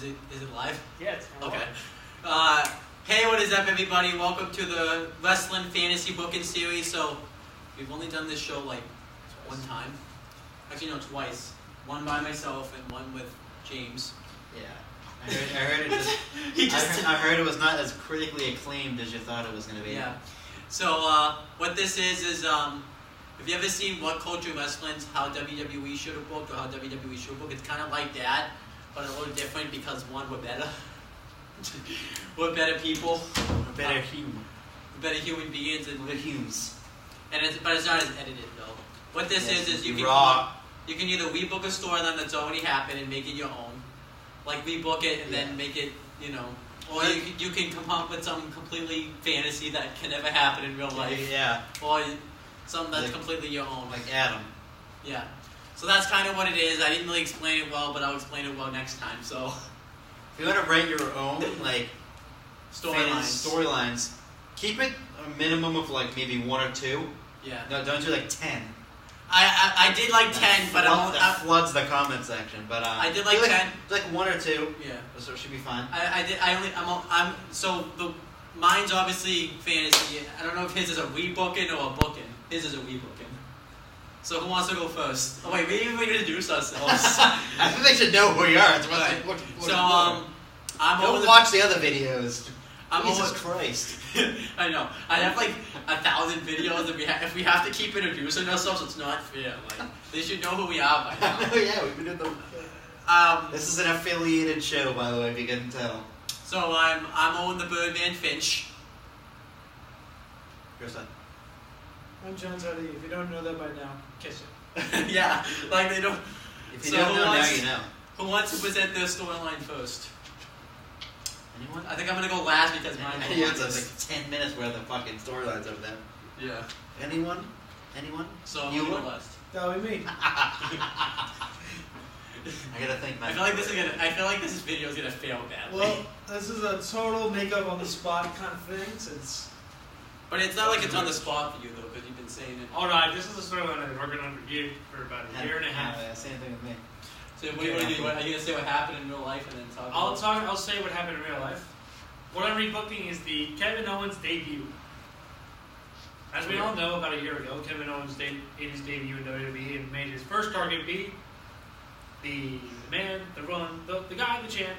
Is it live? Yeah, it's okay. Hey, what is up, everybody? Welcome to the Wrestling Fantasy Booking Series. So, we've only done this show like one time. Actually, no, twice. One by myself and one with James. Yeah. I heard it I heard it was not as critically acclaimed as you thought it was going to be. Yeah. So, what this is have you ever seen What Culture Wrestling's How WWE Should Have Booked or How WWE Should Have Booked? It's kind of like that, but a little different because one, we're better. We're better people. We're better human. We're better human beings. And we're humans. But it's not as edited, though. What this is you can either rebook a storyline that's already happened and make it your own. Like, rebook it and then make it, or you can come up with some completely fantasy that can never happen in real life. Yeah. Or something that's completely your own. Like Adam. Yeah. So that's kind of what it is. I didn't really explain it well, but I'll explain it well next time. So, if you want to write your own, like, storylines, keep it a minimum of, like, maybe 1 or 2. Yeah. No, don't do, like, 10. I did like 10, but that floods the comment section. But I did like 10. Like 1 or 2. Yeah. So it should be fine. Mine's obviously fantasy. I don't know if his is a rebooking or a booking. His is a rebooking. So who wants to go first? Oh wait, we didn't even introduce ourselves. I think they should know who we are. It's right. I'm don't watch the other videos. Jesus Christ. I know. I have like 1,000 videos that if we have to keep introducing ourselves, it's not fair. Like, they should know who we are by now. Yeah, we've been doing them. This is an affiliated show, by the way, if you couldn't tell. So I'm Owen the Birdman Finch. Your son. I'm John Zuddy. If you don't know that by now, kiss it. Yeah, like they don't. If you don't know, now you know. Who wants to present their storyline first? Anyone? I think I'm gonna go last because mine. Yeah, it's like 10 minutes worth of fucking storylines over there. Yeah. Anyone? So you go were last. That would be me. I gotta think. I feel like this video is gonna fail badly. Well, this is a total makeup on the spot kind of thing, since. But it's not like it's on the spot for you though, because you've been saying it. Alright, this is a storyline I've been working on for about a year and a half. Yeah, same thing with me. So what do you want to do? Are you gonna say what happened in real life and then talk? I'll say what happened in real life. What I'm rebooking is the Kevin Owens debut. As we all know, about a year ago, Kevin Owens made his debut in WWE and made his first target be the man, the guy, the champ,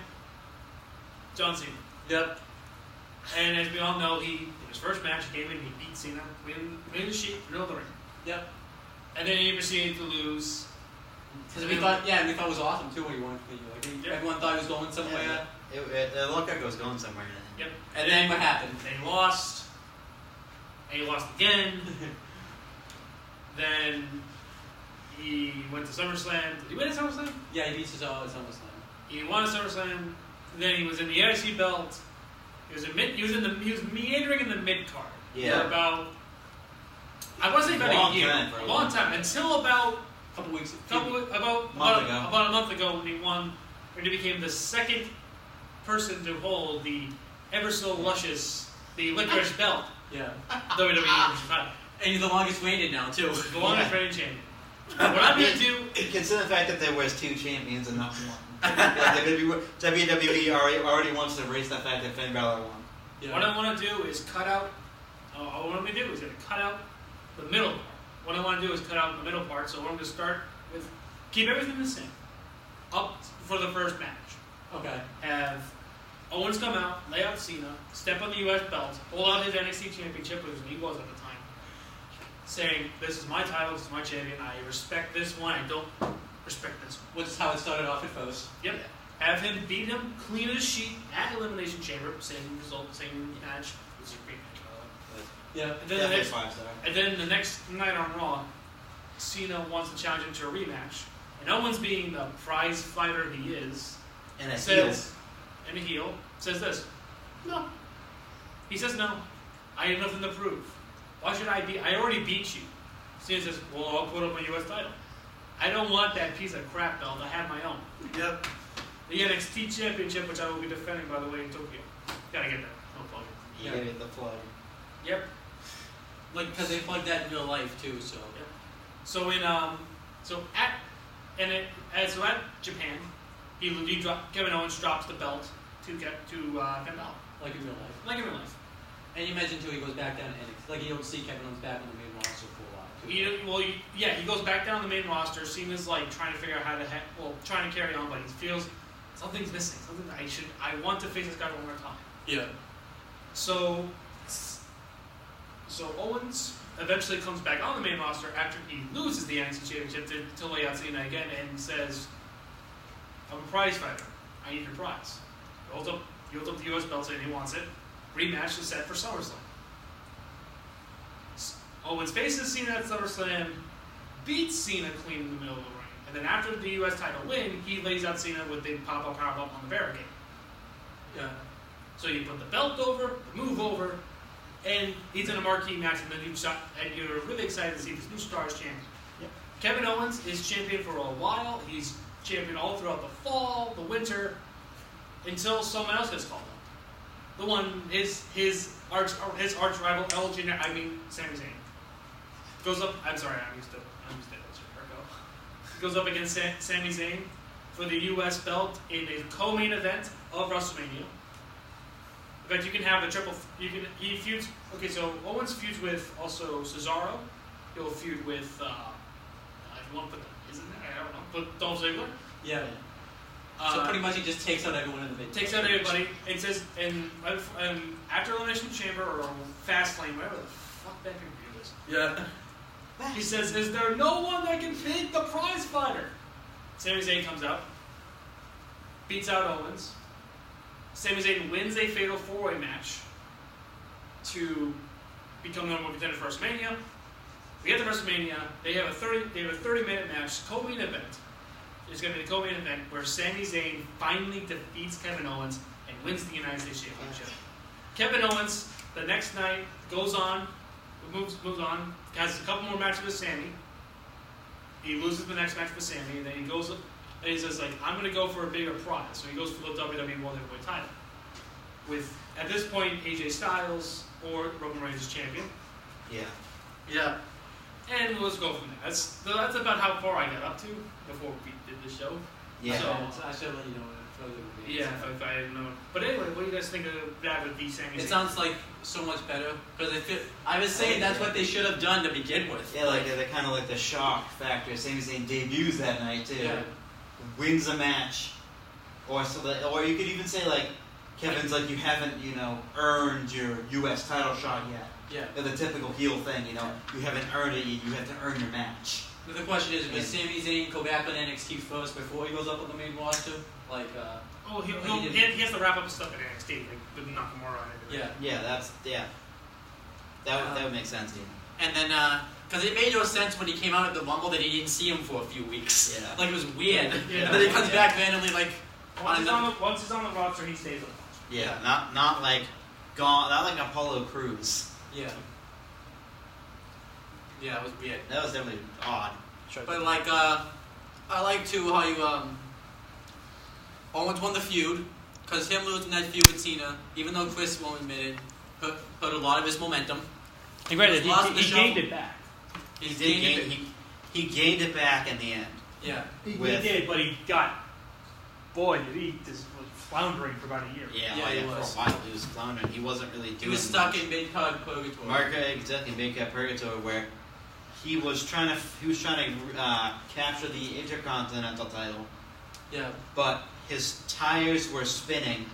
John Cena. Yep. And as we all know, in his first match, he came in and he beat Cena, made the sheet, middle of the ring. Yep. And then he proceeded to lose. Because we thought it was awesome too when he won for you. Like, everyone thought he was going somewhere. Yeah. It looked like it was going somewhere. Yep. And then what happened? And he lost. And he lost again. Then he went to SummerSlam. Did he win at SummerSlam? Yeah, he beat Cesaro at SummerSlam. He won at SummerSlam. Then he was in the IC belt. He was meandering in the mid card. Yeah. For about, I want to say about a year. A long time. Until about a couple weeks. About a month ago when he won, when he became the second person to hold the ever so luscious, the licorice belt. Yeah. WWE. And he's the longest reigning now too. The longest reigning champion. What I'm going to do... Consider the fact that there was 2 champions and not 1. WWE already wants to erase the fact that Finn Balor won. Yeah. What I want to do is cut out... what I'm going to do is cut out the middle part. What I want to do is cut out the middle part, so I'm going to start with... Keep everything the same. Up for the first match. Okay. Have Owens come out, lay out Cena, step on the U.S. belt, hold out his NXT championship, which he was at the time, saying, this is my title, this is my champion, I respect this one, I don't respect this one. Which is how it started off at first. Yep. Have him beat him, clean as sheet at Elimination Chamber, same result, same match. It was a great match, by the way. Yeah. And then the next night on Raw, Cena wants to challenge him to a rematch. And Owens, being the prize fighter he is, and a heel, says this. No. He says no. I have nothing to prove. Why should I already beat you. Cena says, well, I'll put up my U.S. title. I don't want that piece of crap belt. I have my own. Yep. The NXT Championship, which I will be defending, by the way, in Tokyo. Gotta get that. No plug. You gotta get the plug. Yep. Like, because they plug that in real life too, so. Yep. So at Japan, Kevin Owens drops the belt to Finn Balor. Like in real life. Like in real life. And you mentioned too, he goes back down to NXT. Like you don't see Kevin Owens back on the main roster for a while. He goes back down the main roster. Cena's like trying to figure out how to trying to carry on, but he feels something's missing. Something that I want to face this guy one more time. Yeah. So Owens eventually comes back on the main roster after he loses the NXT Championship to lay out Cena again and says, "I'm a prize fighter. I need your prize." He holds up the U.S. belt saying he wants it. Rematch is set for SummerSlam. Owens faces Cena at SummerSlam, beats Cena clean in the middle of the ring, and then after the U.S. title win, he lays out Cena with the pop-up powerbomb on the barricade. Yeah. So you put the belt over, the move over, and he's in a marquee match with the new shot, and you're really excited to see this new star as champion. Yep. Kevin Owens is champion for a while. He's champion all throughout the fall, the winter, until someone else gets called up. The one is his arch rival, Sami Zayn. Goes up. I'm sorry, I'm used to it. Goes up against Sami Zayn for the U.S. belt in a co-main event of WrestleMania. In fact, you can have a triple. He feuds. Okay, so Owens feuds with also Cesaro. He'll feud with. If you want to put that, isn't there? I don't know. Put Dolph Ziggler. Yeah. So pretty much he just takes out everyone in the big. Takes out everybody. It says, and after Elimination Chamber or Fastlane, whatever the fuck that computer is. Yeah. He says, "Is there no one that can beat the prize fighter?" Sami Zayn comes out, beats out Owens. Sami Zayn wins a fatal 4-way match to become the number one contender for WrestleMania. We get to WrestleMania. They have a 30-minute match, co-main event. It's going to be the co-main event where Sami Zayn finally defeats Kevin Owens and wins the United States Championship. Kevin Owens the next night moves on, has a couple more matches with Sami. He loses the next match with Sami, and then he goes up and he says, like, I'm going to go for a bigger prize. So he goes for the WWE World Heavyweight title. With, at this point, AJ Styles or Roman Reigns is champion. Yeah. Yeah. And let's go from there. That's about how far I got up to before we did the show. Yeah. So I should let you know what it would be. Yeah, if I didn't know. But anyway, what do you guys think of that with the Sami Zayn? It sounds like so much better because I was saying that's what they should have done to begin with. Yeah, like the kind of like the shock factor. Sami Zayn debuts that night too. Yeah. Wins a match, or you could even say like Kevin's like you haven't earned your U.S. title shot yet. Yeah. The typical heel thing, you haven't earned it. You have to earn your match. But the question is, will Sami Zayn go back on NXT first before he goes up on the main roster? Like, he has to wrap up his stuff at NXT, like with Nakamura and everything. Yeah. That would make sense. Yeah. And then, because it made no sense when he came out at the Rumble that he didn't see him for a few weeks. Yeah. Like, it was weird. Yeah. And then he comes back randomly, like... Once he's on the roster, he stays on the roster. Yeah, not like gone, not like Apollo Crews. Yeah. Yeah, it was weird. That was definitely odd. But, like, I like, too, how you, Owens won the feud, because him losing that feud with Cena, even though Chris won't admit it, hurt a lot of his momentum. And granted, he gained it back. He gained it back in the end. Yeah. He did, but he got... Boy, did he just was floundering for about a year. Yeah, he was. For a while he was floundering. He wasn't really doing He was stuck much. in mid-card purgatory. Exactly, mid-card purgatory, where he was trying to capture the Intercontinental title. Yeah. But his tires were spinning,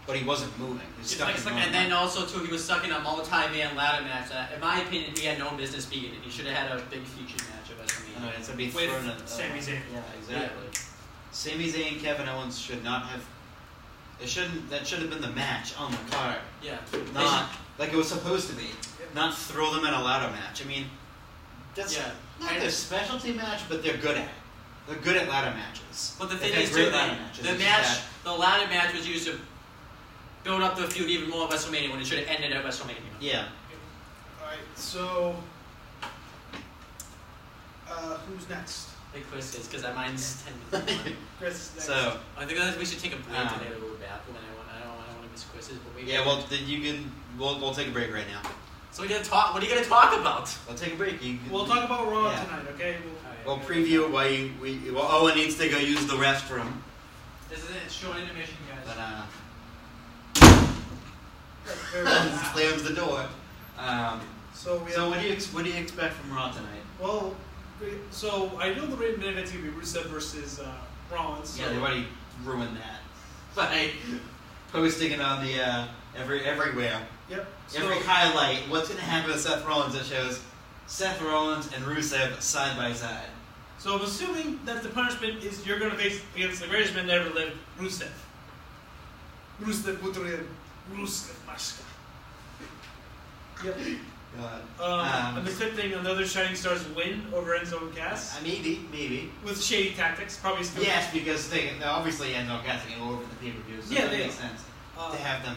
but he wasn't moving. He was stuck in and then also, too, he was stuck in a multi-man ladder match. In my opinion, he had no business being in it. He should have had a big featured match at WrestleMania. It's going to be with thrown at Sami Zayn. Yeah, exactly. Yeah. Sami Zayn, Kevin Owens should not have. That should have been the match on the card. Yeah. Not like it was supposed to be. Not throw them in a ladder match. I mean, that's not their specialty match, but they're good at it. They're good at ladder matches. But the thing is, too, the ladder match was used to build up the feud even more at WrestleMania when it should have ended at WrestleMania. Yeah. All right. So, who's next? I think Chris is, because mine's 10 minutes long. Chris is next. So I think we should take a break today to go back. I don't want to miss Chris's, but maybe. Yeah, well, then you can. We'll take a break right now. So we're gonna talk. What are you gonna talk about? We'll take a break. We'll talk about Raw tonight, okay? We'll preview it while Owen needs to go use the restroom. This is a short intermission, guys. But slams the door. So what do you expect from Raw tonight? Well, so I know the main event's gonna be Rusev versus Rollins. So. Yeah, they already ruined that by posting it on the everywhere. Yep. Every highlight. What's gonna happen with Seth Rollins that shows Seth Rollins and Rusev side by side. So I'm assuming that the punishment is you're gonna face against the greatest man that ever lived, Rusev. Rusev Budrian. Rusev Mashka. Yep. And the fifth thing, another Shining Stars win over Enzo and Cass. Maybe. With shady tactics, probably still. Yes, because they obviously Enzo and Cass are going to go over the pay-per-view, so yeah, that makes sense to have them,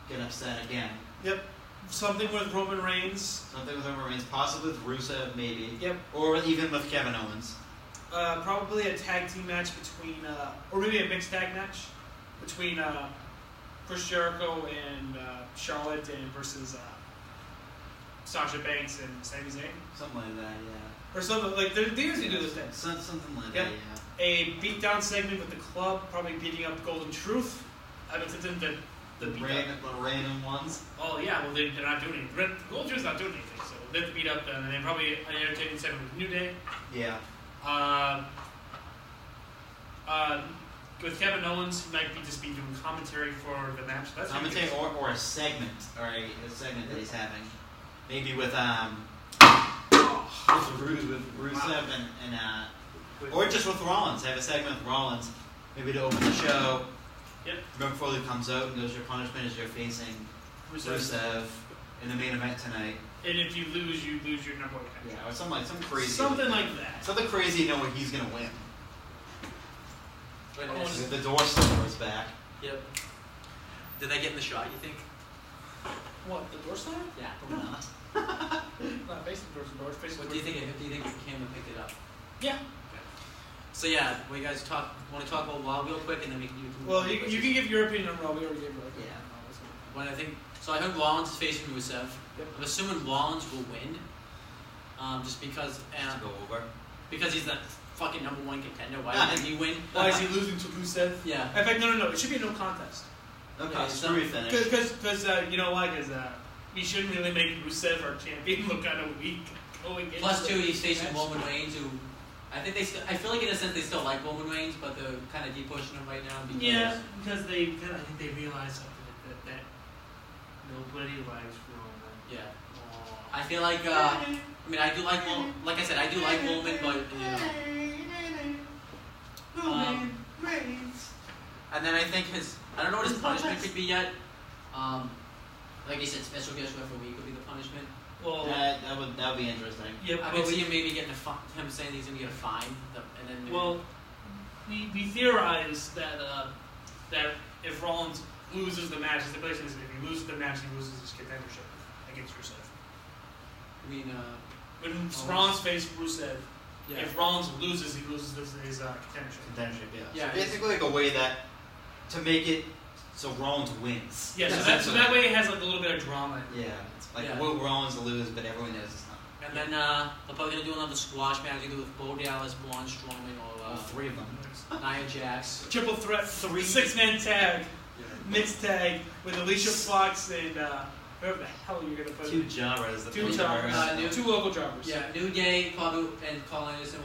get upset again. Yep. Something with Roman Reigns. Something with Roman Reigns, possibly with Rusev, maybe. Yep. Or even with Kevin Owens. Probably a tag team match between, or maybe a mixed tag match between Chris Jericho and Charlotte and versus Sasha Banks and Sami Zayn. Something like that, yeah. Or something like they usually do this thing. Something like that, yeah. A beatdown segment with the club, probably beating up Golden Truth. I haven't seen the random ones. Oh yeah, well they're not doing anything. Golden Truth's not doing anything, so they have to beat up them, and then probably an entertaining segment with New Day. Yeah. With Kevin Owens, he might just be doing commentary for the match. That's commentary or a segment, or a segment that he's having. Maybe with Rusev and or just with Rollins. Have a segment with Rollins, maybe to open the show. Yep. Remember before he comes out and goes, your punishment is you're facing Rusev in the main event tonight. And if you lose your number one match. Yeah, or something crazy. Something like that. Something crazy, knowing he's gonna win. But the door still goes back. Yep. Did they get in the shot, you think? What, the door slam? Yeah. Probably not. Not facing towards the door, facing What do you think? Do you think Cameron picked it up? Yeah. So yeah, we guys want to talk about Raw real quick, and then we can. Well, you can give your opinion on Raw. We already gave your opinion. Yeah. When I think so, I heard Rollins is facing Rusev. Yep. I'm assuming Rollins will win. Just because. To go over. Because he's the fucking number one contender. Why didn't he win? Why is he losing to Rusev? Yeah. In fact, no. It should be a no contest. No Yeah, contest. so- Finish. Because you know why? Because we shouldn't really make Rusev our champion look kind of weak going into Plus two, the he's facing match. Roman Reigns, who I think I feel like in a sense they still like Roman Reigns, but they're kind of de-pushing him right now because. Yeah, because I think they realize something that nobody likes Roman. Yeah. I feel like I mean I do like like I said I do like Roman, but and then I think I don't know what his punishment could be yet. Like you said, special guest referee could be the punishment. Well, that would be interesting. Yep. I could see him maybe getting him saying he's gonna get a fine, and then maybe, Well, we theorize that if Rollins loses the match, the question is if he loses the match, he loses his contendership against Rusev. I mean, When Rollins faced Rusev, yeah. if Rollins loses, he loses his contendership. Contendership, yeah. Yeah, So basically, like a way that to make it so Rollins wins. Yeah, so that way it has like a little bit of drama. Yeah, it's like Yeah. will Rollins lose, but everyone knows it's not. And then they're probably gonna do another squash match either with Bo Dallas, Braun Strowman, or All three of them. Nia Jax. Triple threat, 6-man tag, mixed tag with Alicia Fox and whoever the hell you're gonna put. Two jobbers. Two jobbers. Two local jobbers. Yeah, New Day probably and Colin Anderson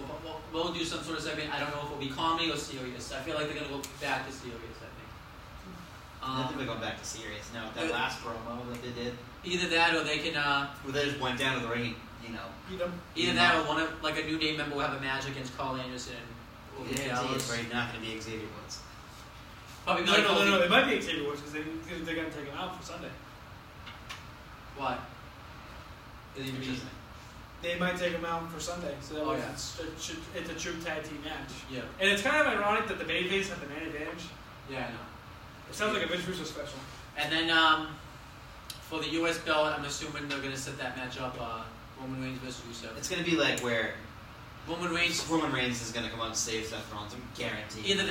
will do some sort of segment. I don't know if it'll be comedy or serious. I feel like they're gonna go back to serious. I think they're going back to serious now. That last promo that they did. Either that, or they can. Well, they just went down to the ring, Beat them. Either that, or one of like a New Day member will have a match against Carl Anderson. Or It's Dallas. very not going to be Xavier Woods. Probably No. It might be Xavier Woods because they're gonna take him out for Sunday. Why? Interesting. They might take him out for Sunday, so that Oh, way yeah. it's a true tag team match. Yeah. And it's kind of ironic that the babyface have the man advantage. Yeah, I know. It sounds like a Vince Russo special. And then for the U.S. belt, I'm assuming they're gonna set that match up. Roman Reigns versus Rusev. It's going to be like where Roman Reigns is going to come out and save Seth Rollins. I'm guaranteed. Either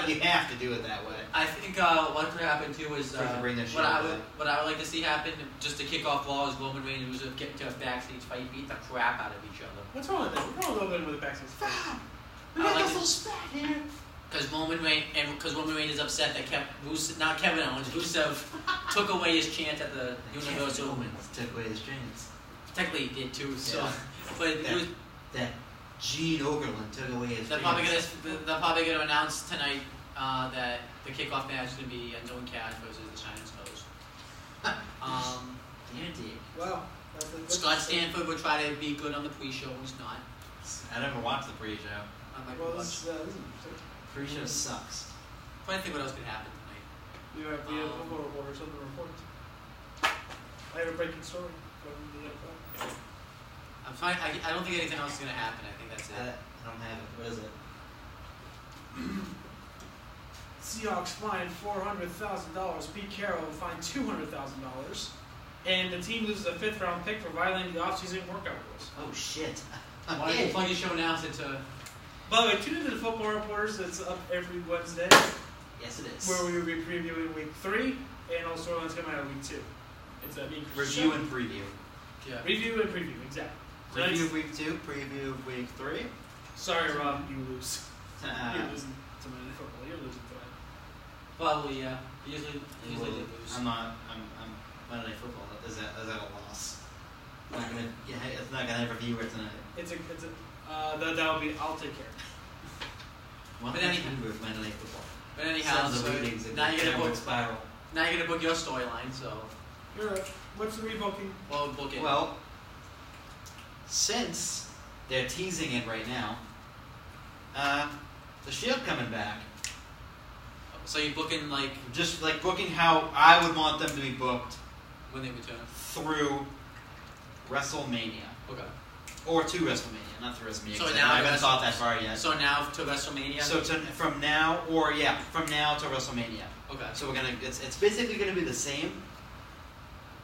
you have to do it that way. I think what could happen too is what I would like to see happen just to kick off Raw is Roman Reigns and Rusev get into a backstage fight, beat the crap out of each other. What's wrong with that? What's wrong with a little bit of the backstage fight? We got this little spat here. Because Roman Reigns is upset that not Kevin Owens, Rusev took away his chance at the Universal. Owens took away his chance. Technically, he did too. So, Yeah. but that Gene Okerlund took away his they're chance. probably gonna announce tonight that the kickoff match is gonna be Known Cash versus the Shining Stars. Andy. Wow. Scott Stanford will try to be good on the pre-show. He's not. I never watched the pre-show. I might Well, watch. this is interesting. Pre-show sucks. Trying to think what else could happen tonight. We have football reporters on the report. I have a breaking story from the NFL. I'm fine. I don't think anything else is gonna happen. I think that's it. I don't have it. What is it? Seahawks fined $400,000. Pete Carroll fined $200,000. And the team loses a 5th round pick for violating the offseason workout rules. Oh shit. Why don't you plug your show now since By the way, tune into the Football Reporters. It's up every Wednesday, Yes, it is. where we will be previewing week 3 and all storylines coming out of week 2. It's a being Review and preview. yeah. Review and preview, exactly. So Review that's- of week 2, preview of week 3. Sorry, Rob, you lose. You're Uh, losing to Monday Football. You're losing tonight. Probably yeah. Usually they lose. I'm Monday Night Football. Is that a loss? It's not gonna have a viewer tonight. That'll be. I'll take care. One But with Monday Night Football. But anyhow, Sounds so of ratings now you're gonna downward book. spiral. Now you're gonna book your storyline. So You're right. What's the rebooking? well, book it. Well, since they're teasing it right now, the Shield coming back. So you're booking like Just like booking how I would want them to be booked when they return. through WrestleMania. Okay. Or to WrestleMania, not through WrestleMania. So 'cause now I haven't Wrestle- thought that far yet. So now to WrestleMania. So from now to WrestleMania. Okay. So we're gonna it's basically gonna be the same.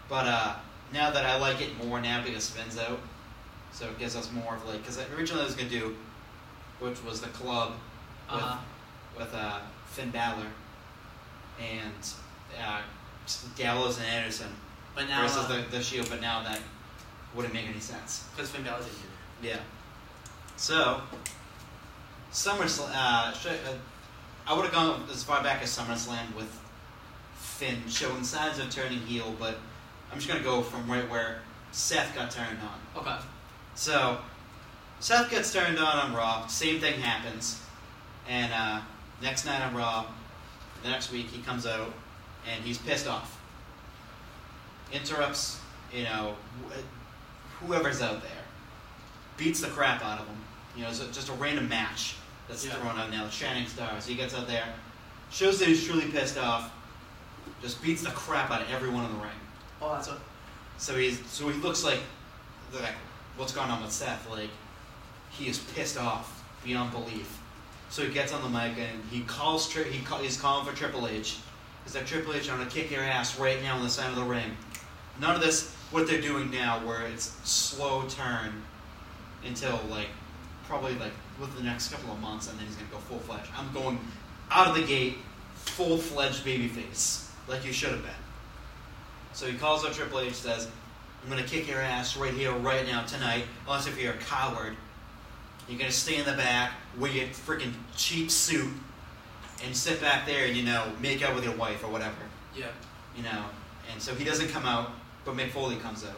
But now that I like it more now because Finn's out, so it gives us more of like because originally I was gonna do, which was the club with Finn Balor and Gallows and Anderson But now versus the Shield, but now that wouldn't make any sense. because Finn Balor's injured. Yeah. So SummerSlam. I would have gone as far back as SummerSlam with Finn showing signs of turning heel, but I'm just gonna go from right where Seth got turned on. Okay. So Seth gets turned on Raw. Same thing happens, and next night on Raw, the next week he comes out and he's pissed off. Interrupts, whoever's out there, beats the crap out of him. It's just a random match that's thrown out now. The Shining Stars. He gets out there, shows that he's truly pissed off, just beats the crap out of everyone in the ring. Oh, that's what. So he looks like what's going on with Seth? Like he is pissed off beyond belief. So he gets on the mic and he calls. He's calling for Triple H. He's like, Triple H, I'm gonna kick your ass right now on the side of the ring. None of this, what they're doing now, where it's slow turn until probably within the next couple of months, and then he's gonna go full fledged. I'm going out of the gate, full fledged babyface, like you should have been. So he calls up Triple H, says, I'm gonna kick your ass right here, right now, tonight, unless if you're a coward. You're gonna stay in the back, wear your freaking cheap suit, and sit back there and, make out with your wife or whatever. Yeah. And so he doesn't come out, but Mick Foley comes out.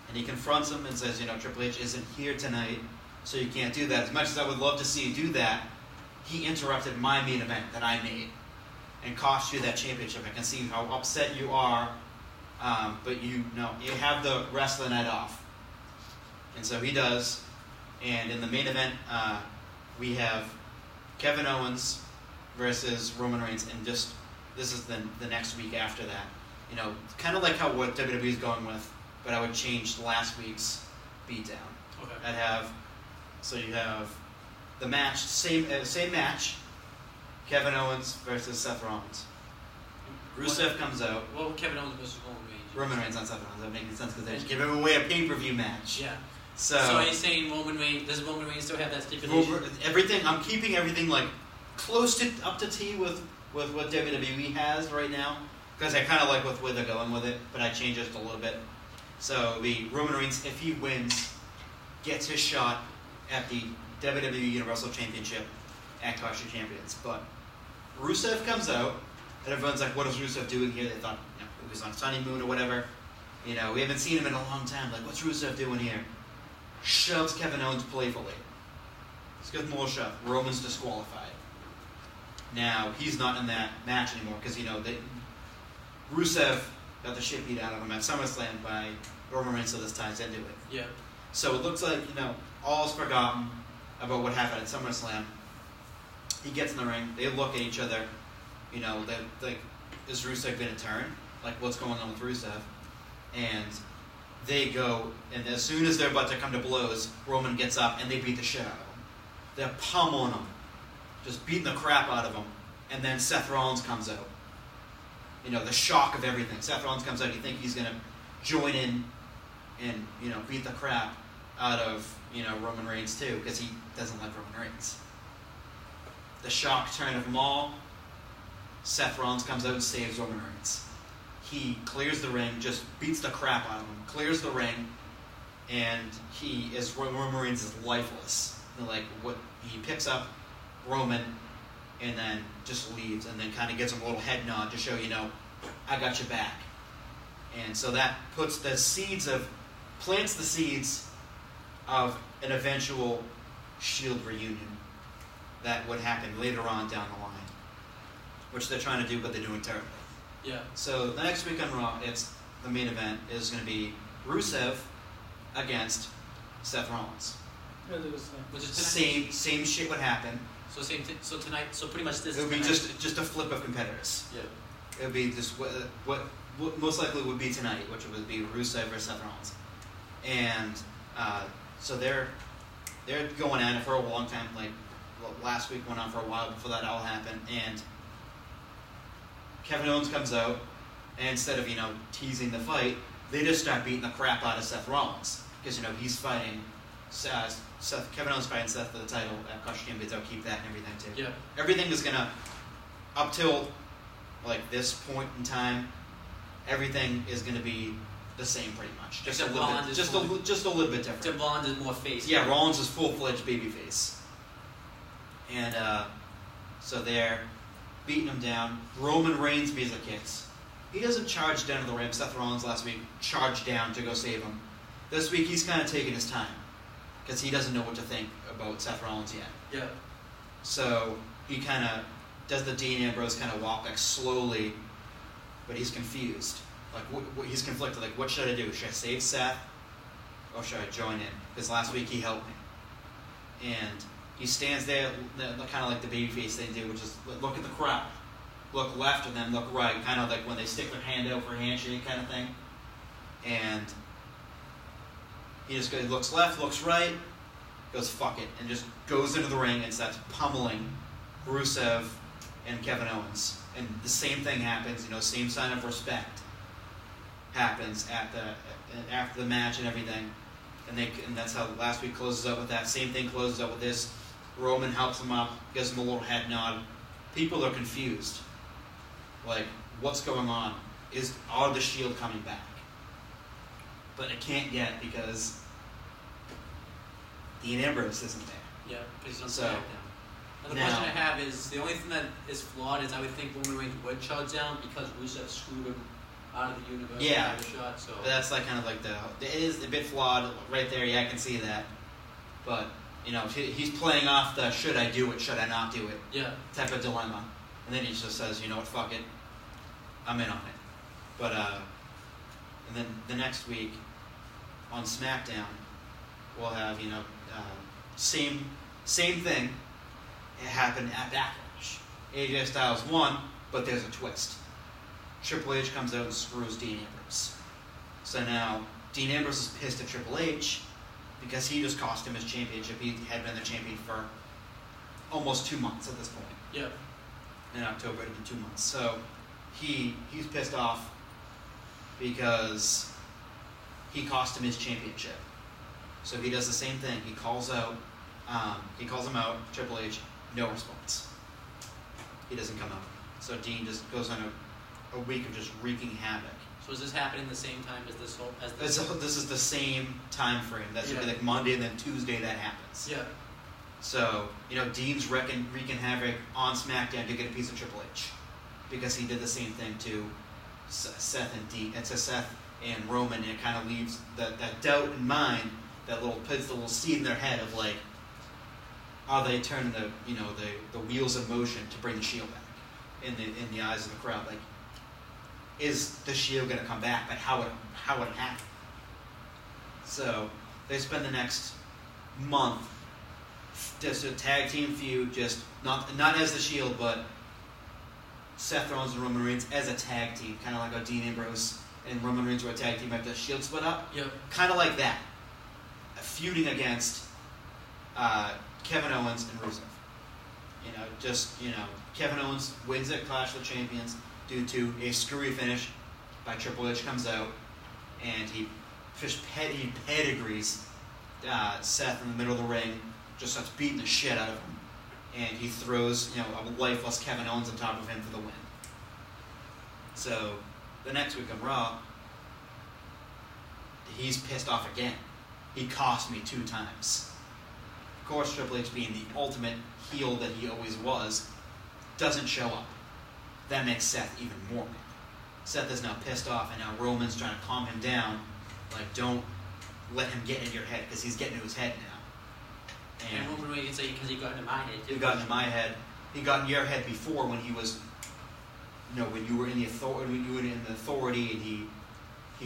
And he confronts him and says, Triple H isn't here tonight, so you can't do that. As much as I would love to see you do that, he interrupted my main event that I made and cost you that championship. I can see how upset you are, but you have the rest of the night off. And so he does. And in the main event, we have Kevin Owens versus Roman Reigns, and this is the next week after that. Kind of like what WWE is going with, but I would change last week's beatdown. Okay. So you have the match, same match, Kevin Owens versus Seth Rollins. Rusev comes out. Well, Kevin Owens versus Roman Reigns. Roman Reigns on Seth Rollins. That makes sense because they're giving away a pay-per-view match. Yeah. So are you saying Roman Reigns? Does Roman Reigns still have that stipulation? Everything. I'm keeping everything close to up to T with what WWE has right now, because I kind of like where they're going with it, but I changed it a little bit. So the Roman Reigns, if he wins, gets his shot at the WWE Universal Championship at Clash of Champions. But Rusev comes out, and everyone's like, what is Rusev doing here? They thought he was on his honeymoon or whatever. We haven't seen him in a long time. Like, what's Rusev doing here? Shoves Kevin Owens playfully. Let's give him a little shove. Roman's disqualified. Now, he's not in that match anymore because, Rusev got the shit beat out of him at SummerSlam by Roman Reigns, so this ties into it. Yeah. So it looks like, all's forgotten about what happened at SummerSlam. He gets in the ring. They look at each other. Is Rusev going to turn? Like, what's going on with Rusev? And they go, and as soon as they're about to come to blows, Roman gets up and they beat the shit out of him. They're pummeling him. Just beating the crap out of him. And then Seth Rollins comes out. The shock of everything. Seth Rollins comes out, you think he's going to join in and, beat the crap out of, Roman Reigns too, because he doesn't like Roman Reigns. The shock turn of them all, Seth Rollins comes out and saves Roman Reigns. He clears the ring, just beats the crap out of him, clears the ring, and Roman Reigns is lifeless. He picks up Roman and then just leaves, and then kind of gives him a little head nod to show, I got your back. And so that plants the seeds of an eventual Shield reunion that would happen later on down the line, which they're trying to do, but they're doing terribly. Yeah. So the next week on Raw, the main event is going to be Rusev against Seth Rollins. Which is tonight. Same shit would happen. So tonight. So pretty much this. It would be just a flip of competitors. Yeah. It would be just what most likely would be tonight, which would be Rusev versus Seth Rollins, and so they're going at it for a long time. Like last week went on for a while before that all happened, and Kevin Owens comes out, and instead of teasing the fight, they just start beating the crap out of Seth Rollins because he's fighting. Kevin Owens fighting Seth for the title at Clash of Champions. They'll keep that and everything too. Yeah. Everything is gonna up till this point in time. Everything is gonna be the same pretty much. Just a little bit. Just a little bit different. Except Rollins is more face. Yeah, Rollins is full-fledged babyface. And so they're beating him down. Roman Reigns beats the kicks. He doesn't charge down to the ring. Seth Rollins last week charged down to go save him. This week he's kind of taking his time because he doesn't know what to think about Seth Rollins yet. Yeah. So he kind of does the Dean Ambrose kind of walk slowly, but he's confused. He's conflicted. What should I do? Should I save Seth or should I join in? Because last week he helped me. And he stands there, kind of like the babyface they do, which is look at the crowd. Look left and then look right, kind of like when they stick their hand out for a handshake kind of thing. And he just looks left, looks right, goes fuck it, and just goes into the ring and starts pummeling Rusev and Kevin Owens. And the same thing happens, same sign of respect happens after the match and everything. And that's how last week closes up with that. Same thing closes up with this. Roman helps him up, gives him a little head nod. People are confused. What's going on? Are the Shield coming back? But it can't yet because Dean Ambrose isn't there. Yeah, because he's on SmackDown. And the question I have is, the only thing that is flawed is I would think Roman Reigns would charge down because Rusev screwed him out of the universe. Yeah, shot, so. That's it is a bit flawed right there. Yeah, I can see that. But he's playing off the should I do it, should I not do it type of dilemma, and then he just says, what, fuck it, I'm in on it. But and then the next week on SmackDown we'll have same thing. It happened at Backlash. AJ Styles won, but there's a twist. Triple H comes out and screws Dean Ambrose. So now Dean Ambrose is pissed at Triple H because he just cost him his championship. He had been the champion for almost 2 months at this point. Yeah. In October, it'd been 2 months. So he's pissed off because he cost him his championship. So he does the same thing. He calls him out, Triple H, no response. He doesn't come out. So Dean just goes on a week of just wreaking havoc. So is this happening the same time as this whole? This is the same time frame. That's gonna be Monday and then Tuesday that happens. Yeah. So, Dean's wreaking havoc on SmackDown to get a piece of Triple H. Because he did the same thing to Seth and Roman, and it kind of leaves that doubt in mind, that puts the little seed in their head of like, are they turning the wheels of motion to bring the Shield back in the eyes of the crowd? Like, is the Shield going to come back? But how would it happen? So they spend the next month just a tag team feud, just not as the Shield, but Seth Rollins and Roman Reigns as a tag team, kind of like how Dean Ambrose and Roman Reigns were a tag team after the Shield split up. Yep. Kind of like that, feuding against Kevin Owens and Rusev. Kevin Owens wins at Clash of the Champions due to a screwy finish by Triple H. Comes out and he pedigrees Seth in the middle of the ring, just starts beating the shit out of him, and he throws a lifeless Kevin Owens on top of him for the win. So the next week on Raw, he's pissed off again. He cost me 2 times. Of course, Triple H, being the ultimate heel that he always was, doesn't show up. That makes Seth even more mad. Seth is now pissed off, and now Roman's trying to calm him down. Like, don't let him get in your head, because he's getting into his head now. And Roman Reigns can say, because he got into my head too. He got into my head. He got in your head before when he was, when you were in the authority, and he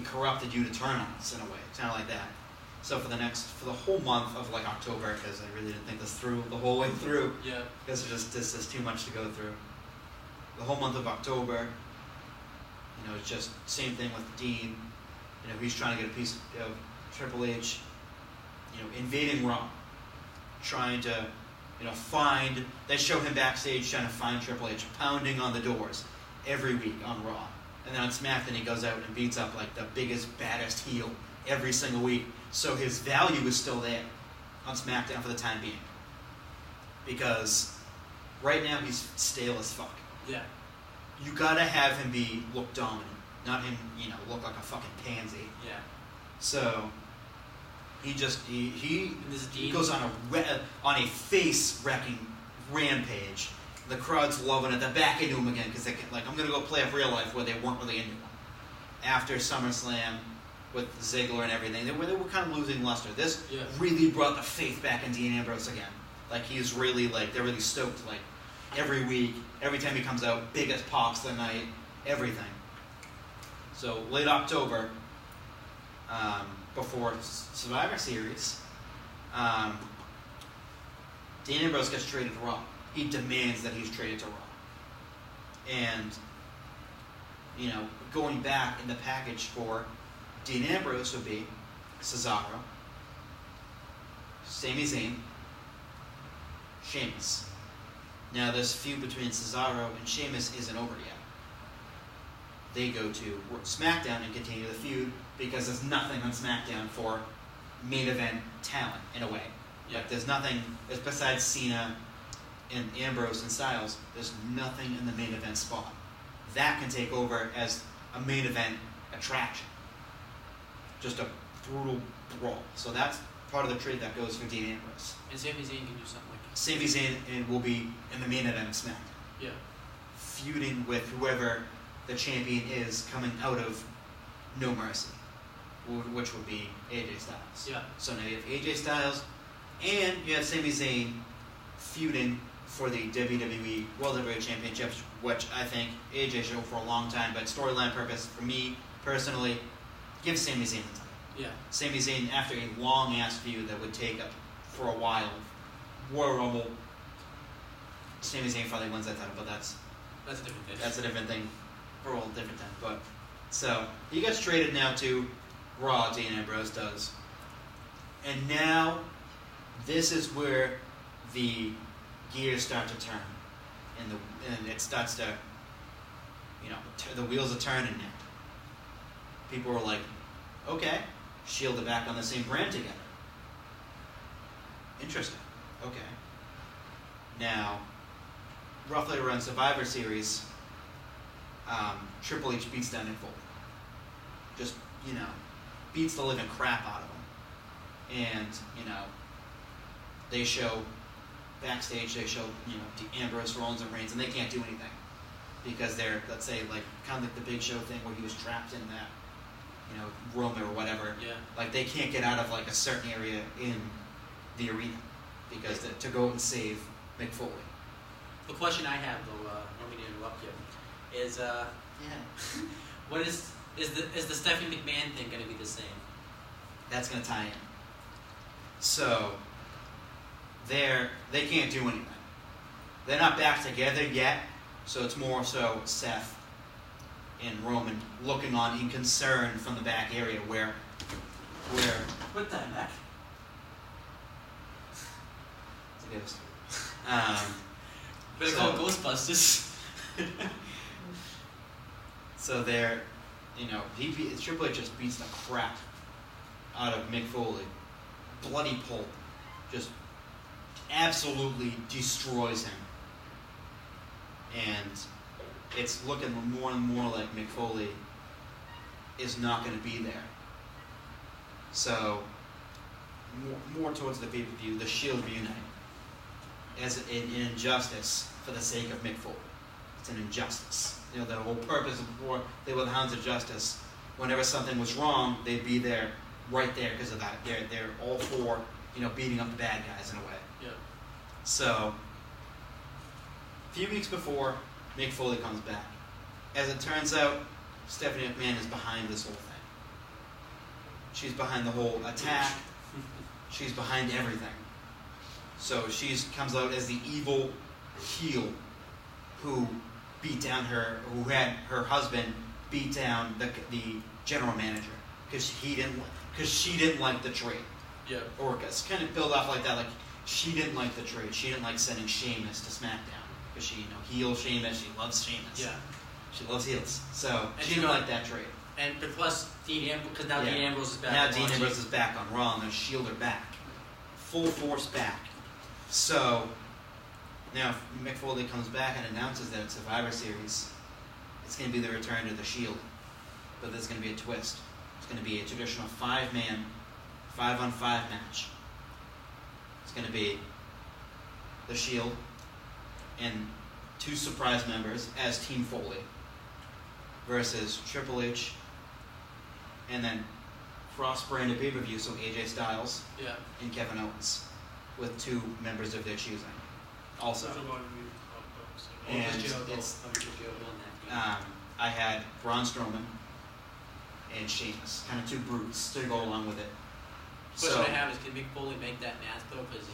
corrupted you to turn on us in a way. It's kind of like that. So for the whole month of like October, because I really didn't think this through the whole way through. Yeah. Because this is too much to go through. The whole month of October, it's just same thing with Dean. He's trying to get a piece of Triple H. Invading Raw, trying to, find. They show him backstage trying to find Triple H, pounding on the doors every week on Raw. And then on SmackDown, he goes out and beats up like the biggest, baddest heel every single week. So his value is still there on SmackDown for the time being. Because right now he's stale as fuck. Yeah. You gotta have him look dominant, not him, look like a fucking pansy. Yeah. So he Dean goes on a face wrecking rampage. The crowd's loving it. They're back into him again because I'm gonna go play up real life where they weren't really into him. After SummerSlam with Ziggler and everything, they were kind of losing luster. This really brought the faith back in Dean Ambrose again. Like he's really they're really stoked. Like every week, every time he comes out, biggest pops of the night, everything. So late October, before Survivor Series, Dean Ambrose gets traded to Raw. He demands that he's traded to Raw. And, going back in the package for Dean Ambrose would be Cesaro, Sami Zayn, Sheamus. Now, this feud between Cesaro and Sheamus isn't over yet. They go to SmackDown and continue the feud because there's nothing on SmackDown for main event talent, in a way. Yeah. Like, there's nothing, besides Cena and Ambrose and Styles, there's nothing in the main event spot. That can take over as a main event attraction. Just a brutal brawl. So that's part of the trade that goes for Dean Ambrose. And Sami Zayn can do something like that. Sami Zayn will be in the main event of SmackDown. Yeah. Feuding with whoever the champion is coming out of No Mercy, which would be AJ Styles. Yeah. So now you have AJ Styles, and you have Sami Zayn feuding for the WWE World Heavyweight Championships, which I think AJ should go for a long time, but storyline purpose, for me personally, give Sami Zayn the title. Yeah. Sami Zayn, after a long-ass feud that would take up for a while, Royal Rumble, Sami Zayn finally wins that title, but that's a different thing. That's a different thing for a whole different time. But so he gets traded now to Raw. Dean Ambrose does, and now this is where the gears start to turn, and it starts to, the wheels are turning now. People are like, okay, Shield are back on the same brand together. Interesting. Okay. Now, roughly around Survivor Series, Triple H beats down Nick Foley. Just, beats the living crap out of him. And, they show backstage they show Ambrose, Rollins, and Reigns, and they can't do anything because they're, let's say, like kind of like the Big Show thing where he was trapped in that room or whatever. Yeah. Like they can't get out of like a certain area in the arena because to go and save Mick Foley. The question I have, though, I don't mean to interrupt you, is what is the Stephanie McMahon thing going to be the same? That's going to tie in. So they can't do anything. They're not back together yet, so it's more so Seth and Roman looking on in concern from the back area where What the heck? It's a ghost. Better call Ghostbusters. So they're, Triple H just beats the crap out of Mick Foley. Bloody pulp. Just absolutely destroys him. And it's looking more and more like Mick Foley is not going to be there. So, more towards the pay-per-view, the Shield reunite as an injustice for the sake of Mick Foley. It's an injustice. The whole purpose of before they were the Hounds of Justice. Whenever something was wrong, they'd be there, right there because of that. They're all for, beating up the bad guys in a way. Yeah. So, a few weeks before, Mick Foley comes back. As it turns out, Stephanie McMahon is behind this whole thing. She's behind the whole attack. She's behind everything. So she comes out as the evil heel who had her husband beat down the general manager because she didn't like the trade. Yeah. Or it's kind of build off like that, like she didn't like the trade. She didn't like sending Sheamus to SmackDown because she, heel Sheamus. She loves Sheamus. Yeah. She loves heels. So And she didn't like that trade. And plus Dean Ambrose, because now Dean Ambrose is back. Now Dean Ambrose is back on Raw, and they're Shield are back, full force back. So now Mick Foley comes back and announces that it's Survivor Series. It's going to be the return to the Shield, but there's going to be a twist. It's going to be a traditional 5-man, 5-on-5 match. It's going to be the Shield and 2 surprise members as Team Foley versus Triple H and then cross-branded pay-per-view, so AJ Styles and Kevin Owens with 2 members of their choosing. Also. And I had Braun Strowman and Sheamus, kind of 2 brutes to go along with it. The question I have is, can Mick Foley make that match though? Because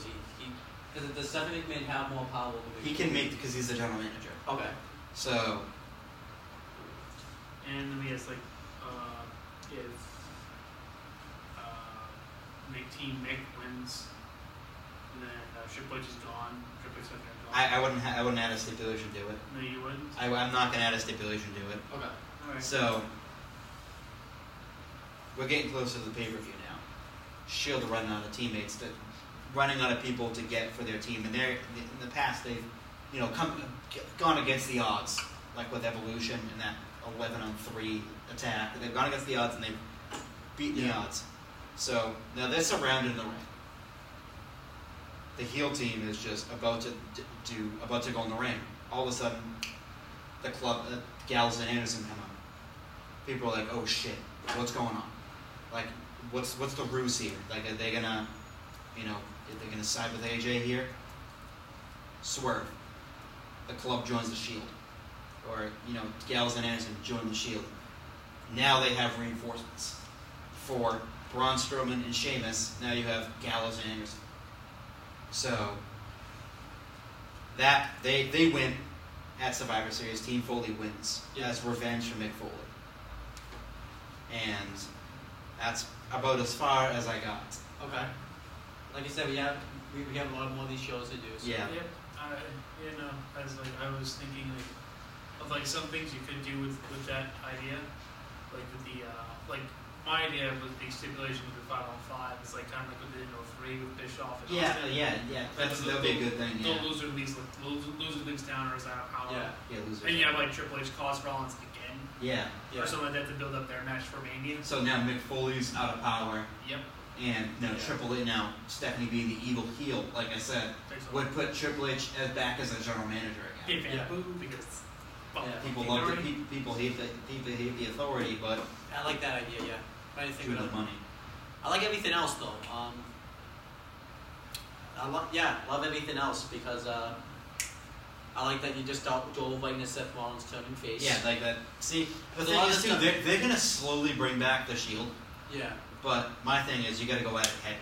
does Stephanie McMahon have more power? He can make because he's the general manager. Okay. So. And let me ask, if Team Mick wins, and then Triple H is gone, Triple H is gone. I wouldn't add a stipulation to it. No, you wouldn't? I'm not going to add a stipulation to it. Okay. Alright. So, we're getting close to the pay-per-view now. Shield are running out of teammates, running out of people to get for their team. And in the past, they've, gone against the odds, like with Evolution and that 11-on-3 attack. They've gone against the odds and they've beaten the odds. So now they're surrounded in the ring. The heel team is just about to go in the ring. All of a sudden, the club, Gallows and Anderson come up. People are like, "Oh shit, what's going on? Like, what's the ruse here? Like, are they gonna, are they gonna side with AJ here?" Swerve. The club joins the Shield, or Gallows and Anderson join the Shield. Now they have reinforcements for Braun Strowman and Sheamus. Now you have Gallows and Anderson. So that they win at Survivor Series. Team Foley wins as revenge for Mick Foley, and that's about as far as I got. Okay. Like you said, we have a lot more of these shows to do. So. Yeah. Yep. I was thinking of some things you could do with that idea, like with the my idea with the stipulation with the 5-on-5 is kind of like with the 3 with Bischoff and Austin. Yeah. That'll be a good thing. The loser leaves town or is out of power. Yeah, loser. And you have Triple H cause Rollins again. Yeah. Or something like that to build up their match for Mania. So now Mick Foley's out of power. Yep. And Triple H now, Stephanie being the evil heel, like I said, would put Triple H back as a general manager again. Because People love it. People hate the authority, but I like that idea. Yeah. What do you think with about the money. I like everything else though. Love everything else because I like that you just dove right into Seth Rollins turning face. Yeah, like that. See, the There's thing a lot is of too, stuff- they're gonna slowly bring back the Shield. Yeah. But my thing is, you gotta go at it heavy.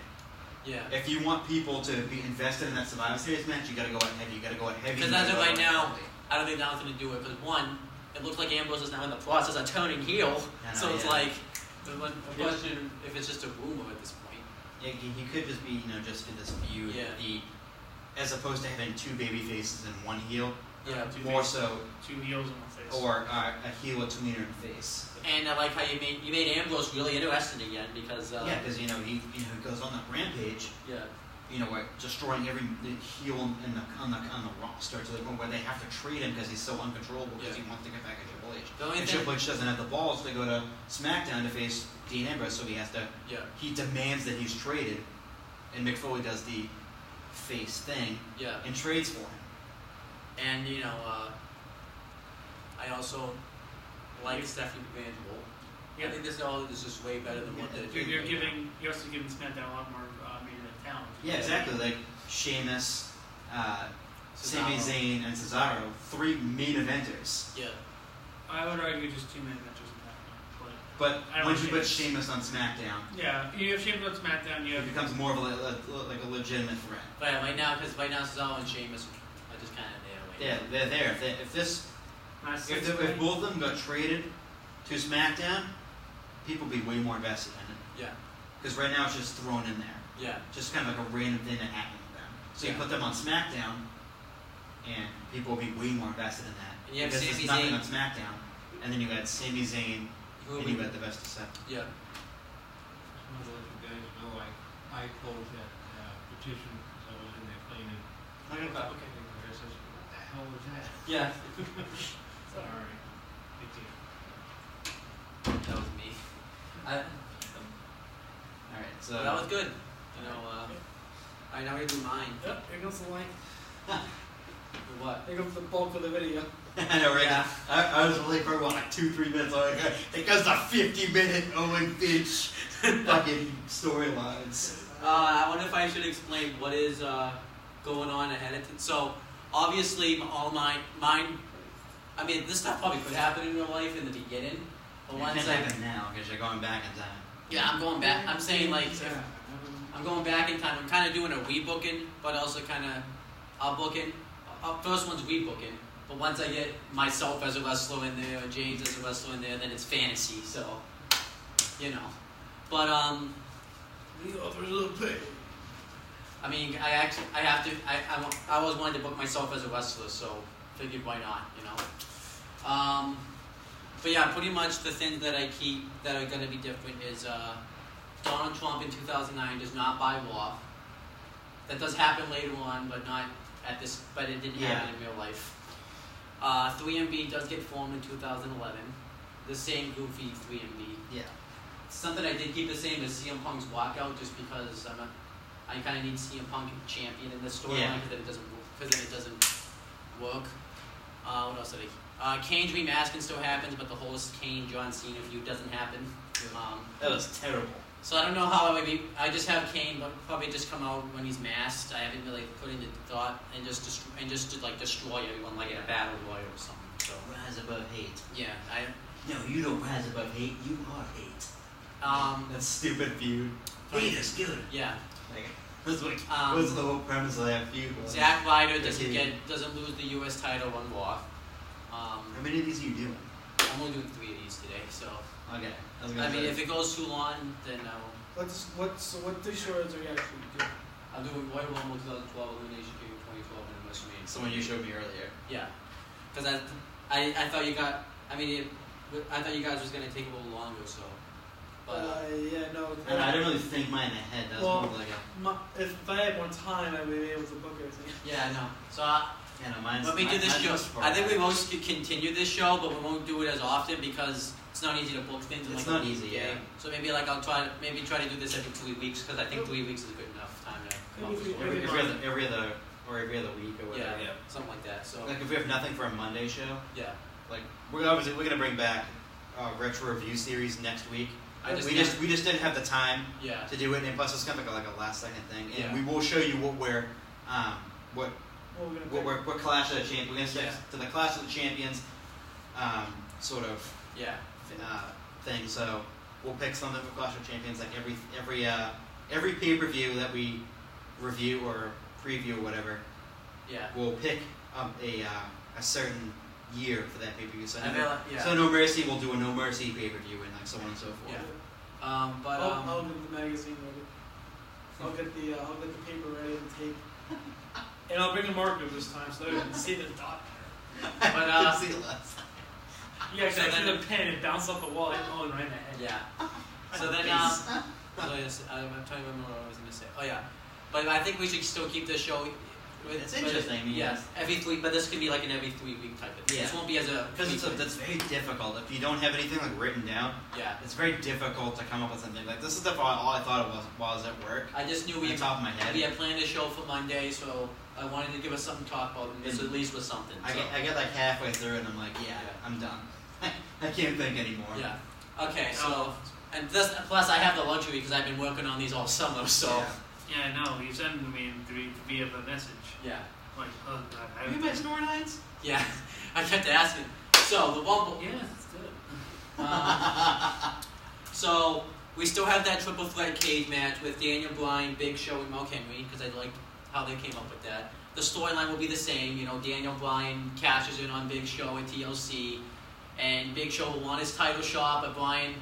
Yeah. If you want people to be invested in that Survivor Series match, you gotta go at heavy. You gotta go at heavy. Because as of right now, I don't think that's going to do it. Because one, it looks like Ambrose is now in the process of turning heel. So it's like, the question if it's just a rumor at this point. Yeah, he could just be, just in this feud. Yeah. As opposed to having two baby faces and one heel. Yeah. More so. Two heels and one face. Or a heel with two meter in the face. And I like how you made Ambrose really interesting again because. Because he goes on that rampage. Yeah. Destroying every heel on the roster to the point where they have to trade him because he's so uncontrollable because he wants to get back at Triple H. And Triple H doesn't have the balls to go to SmackDown to face Dean Ambrose, so he has to. Yeah. He demands that he's traded, and Mick Foley does the face thing. Yeah. And trades for him. And I also like Stephanie Vanderbilt. Yeah. I think this all is just way better than what they're doing. You're also giving SmackDown a lot more media than talent. Yeah, exactly. Like Sheamus, Sami Zayn, and Cesaro, 3 main eventers. Yeah. I would argue just 2 main eventers in that. But once you put Sheamus on SmackDown, you have Sheamus on SmackDown. It becomes more of a legitimate threat. But yeah, right now Cesaro and Sheamus are just kind of there. Yeah, they're there. If both of them got traded to SmackDown, people would be way more invested in it. Yeah. Because right now it's just thrown in there. Yeah. Just kind of like a random thing that happened with them. So you put them on SmackDown, and people will be way more invested in that. And you have because Sami there's nothing Zayn. on SmackDown. And then you got Sami Zayn, and you got the best of Seth. Yeah. Just wanted to let you guys know I closed that petition because I was in there cleaning. Okay. I says, what the hell was that? Yeah. Sorry. Big deal. That was me. Alright, so. That was good. Alright, now we're gonna do mine. Yep, here goes the length. What? Here goes the bulk of the video. I know, right? Yeah. I was really for like 2-3 minutes. It goes to 50-minute Owen Finch fucking storylines. I wonder if I should explain what is going on ahead of time. So, obviously, all mine. I mean, this stuff probably could happen in real life in the beginning. But It once can't happen now because you're going back in time. Yeah, I'm going back. I'm saying I'm going back in time. I'm kind of doing a rebooking, but also kind of I'll booking. First one's rebooking, but once I get myself as a wrestler in there, or James as a wrestler in there, then it's fantasy. So, But The author's a little pig. I mean, I always wanted to book myself as a wrestler, so figured why not, But yeah, pretty much the things that I keep that are going to be different is Donald Trump in 2009 does not buy Raw. That does happen later on, but not at this. But it didn't happen in real life. 3MB does get formed in 2011. The same goofy 3MB. Yeah. Something I did keep the same is CM Punk's walkout, just because I kind of need CM Punk champion in this storyline because then it doesn't work. What else did Kane's remasking still happens, but the whole Kane John Cena feud doesn't happen. That was terrible. So I don't know how I just have Kane, but probably just come out when he's masked. I haven't really put into thought and just destroy everyone like in a battle royal or something. So Rise above hate. yeah, No, you don't rise above hate. You are hate. That stupid feud. Hate is good. Yeah. What's the whole premise of that feud? Zack Ryder doesn't lose the U.S. title on Raw. How many of these are you doing? I'm only doing 3 of these today, so. Okay. I mean, if it goes too long, then What 3 stories are you actually doing? I'll do Royal Rumble 2012, Elimination Chamber 2012, and WrestleMania. Someone you showed me earlier. Yeah, because I thought you got. I thought you guys was gonna take a little longer, so. But yeah, no. And I didn't really think mine ahead. That was more like if I had more time, I would be able to book everything. yeah, I know. So Yeah, no, mine's. Let me do this mine's show. just for I think we that. won't continue this show, but we won't do it as often because it's not easy to book things. In It's like not a easy, day. yeah. So maybe like I'll try to do this every 3 weeks because I think 3 weeks is good enough time to come up with a story. Every other week or whatever. Yeah, something like that. So Like if we have nothing for a Monday show, yeah, like we're gonna bring back a retro review series next week. We just didn't have the time yeah. to do it, and plus it's kind of like a last second thing. And Yeah. we will show you what We're Clash of the Champions. We're gonna stick Yeah. to the Clash of the Champions sort of Yeah. thing. So we'll pick something for Clash of Champions, like every pay-per-view that we review or preview or whatever. Yeah. We'll pick a certain year for that pay-per-view. So Yeah. so No Mercy, we'll do a No Mercy pay-per-view and like so on and so forth. Yeah. I'll get the magazine ready. I'll get the paper ready and tape. And I'll bring a marker this time so that I can see the dot there. But See the last. Yeah, because So I threw then- the pen and bounced off the wall, hit Owen right in the head. Yeah. So then I'm trying to remember what I was going to say. Oh yeah, but I think we should still keep this show. It's interesting, Yes, every 3, but this can be like an every 3 week type of thing. Yeah. This won't be as a Because that's very difficult. If you don't have anything like written down, yeah. it's very difficult to come up with something. Like this is all I thought it was while I was at work. I just knew On we the top of my head. we had planned a show for Monday, so I wanted to give us something to talk about, and this at least was something. I so. get like halfway through it and I'm like, yeah. I'm done. I can't think anymore. Yeah. Okay. So and this plus I have the luxury because I've been working on these all summer. So Yeah, I know. You sent them to me via the message. yeah. Like, oh god. Have you met Snorlines? Yeah. I kept asking. So the one. Yeah, it's good. So we still have that triple threat cage match with Daniel Bryan, Big Show, and Mark Henry because I liked how they came up with that. The storyline will be the same. You know, Daniel Bryan cashes in on Big Show at TLC, and Big Show will want his title shot, but Bryan,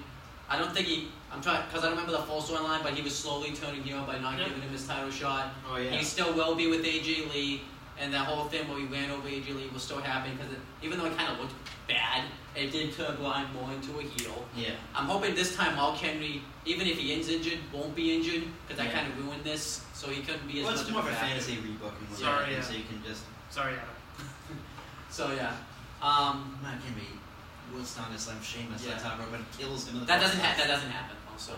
I don't think he. I'm trying because I don't remember the full storyline, but he was slowly turning heel by not giving him his title shot. Oh yeah. He still will be with AJ Lee, and that whole thing where he ran over AJ Lee will still happen because even though it kind of looked bad, it did turn Bryan more into a heel. Yeah. I'm hoping this time Mark Henry, even if he is injured, won't be injured because that Yeah. kind of ruined this, so he couldn't be as Well, much it's of more of a factor. fantasy rebooking. with Sorry, everything, yeah. So you can just. Sorry, Adam. So yeah, Not can be. What's not as Sheamus Yeah. that time, but kills him. In the that doesn't happen also.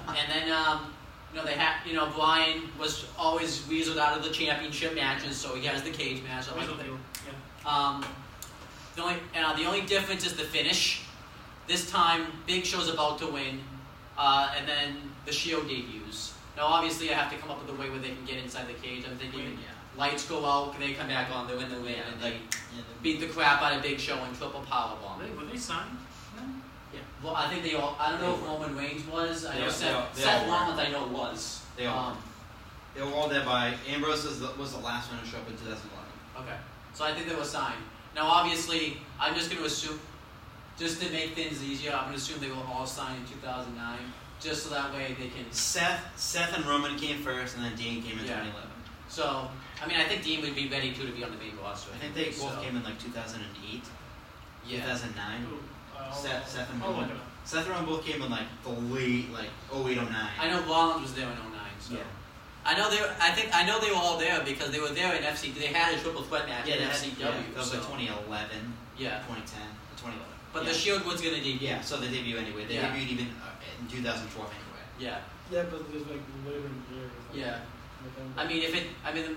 And then Bryan was always weaseled out of the championship matches, so he has the cage match. I like Weasel that. deal. Yeah. The only difference is the finish. This time, Big Show's about to win, and then the Shield debuts. Now, obviously, I have to come up with a way where they can get inside the cage. I'm thinking lights go out, they come back on, they win the win, and they beat the crap out of Big Show and triple powerbomb. Were they signed? Yeah. Well, I think they all. I don't know if Roman Reigns was. I know They Seth all were. Rollins. I know was. They all were. They were all there by Ambrose was the last one to show up in 2011. Okay. So I think they were signed. Now, obviously, I'm just going to assume, just to make things easier, I'm going to assume they were all signed in 2009, just so that way they can. Seth and Roman came first, and then Dean came in Yeah. 2011. So, I mean, I think Dean would be ready too to be on the main roster. I think they both so, came in like 2008, Yeah. 2009. Seth and I'll look Roman. it up. Seth and Roman both came in like the late, like 08, 09. I know Rollins was there in 09. So. Yeah. I know they were all there because they were there in FC. They had a triple threat match in FCW. that was so. like 2011, Yeah. 2010, 2011. But yeah. the Shield was going to debut. Yeah, so they debut anyway. They Yeah. debuted even in 2012 anyway. Yeah. Yeah, but there's like later in the year. Yeah. November. I mean,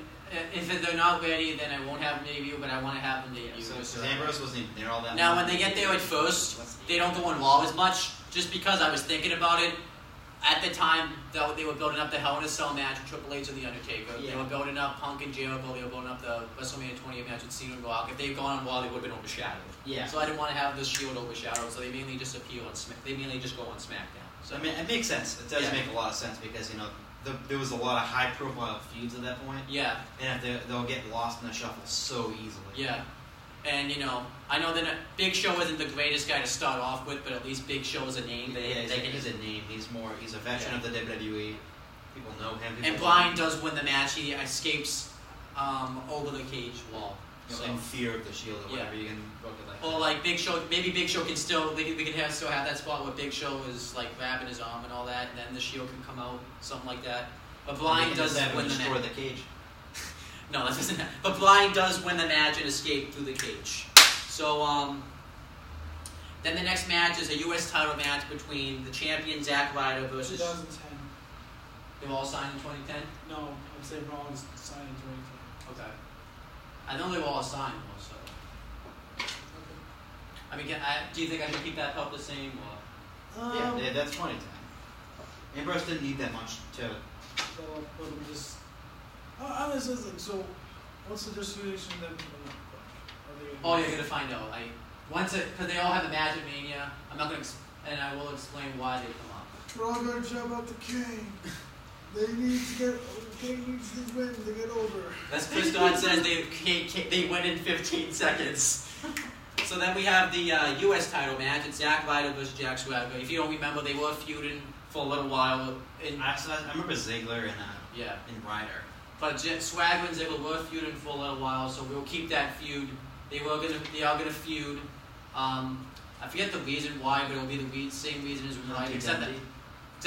if they're not ready, then I won't have them debut, but I want to have them debut. So just so Ambrose wasn't even there all that Now, long. when they get there at first, they don't go on Raw as much, just because I was thinking about it. At the time, though, they were building up the Hell in a Cell match with Triple H and The Undertaker. Yeah. They were building up Punk and Jericho. They were building up the WrestleMania 28 match with Cena and Rock. If they had gone on Raw, they would have been overshadowed. Yeah. So I didn't want to have the Shield overshadowed, so they mainly just appeal on They mainly just go on SmackDown. So I mean, it makes sense. It does Yeah. make a lot of sense because, you know, there was a lot of high-profile feuds at that point. yeah, And if they'll get lost in the shuffle so easily. yeah. And, I know that Big Show isn't the greatest guy to start off with, but at least Big Show is a name. He's a name. He's a veteran of the WWE. People know him. People And know Bryan him. does win the match. He escapes over the cage wall. You know, So, in fear of the Shield or Yeah. whatever. You can book it like or that. like Big Show, maybe Big Show can still we can still have that spot where Big Show is like grabbing his arm and all that, and then the Shield can come out, something like that. But Bryan And they can does just have him win the destroy match. the cage. No, that doesn't happen. But Bryan does win the match and escape through the cage. So, then the next match is a U.S. title match between the champion Zack Ryder versus... 2010. They were all signed in 2010? No, I'm saying Rollins signed in 2010. Okay. I know they were all signed, though, so... I mean, do you think I should keep that pub the same, or...? Yeah, that's 2010. Ambrose didn't need that much to... So, but I'm just... I'm just like, so, what's the distribution then? Oh, you're gonna find out. Because they all have a Magic Mania. I'm not gonna... and I will explain why they come up. We're all gonna jump out the king. They need to get... The king needs to win to get over. As Chris Dodd says, they win in 15 seconds. So then we have the U.S. title match. It's Zack Ryder versus Jack Swagger. If you don't remember, they were feuding for a little while. I remember Ziggler and Ryder. But Swagger and Ziggler were feuding for a little while, so we'll keep that feud. They are gonna feud. I forget the reason why, but it'll be the same reason as Ryder, except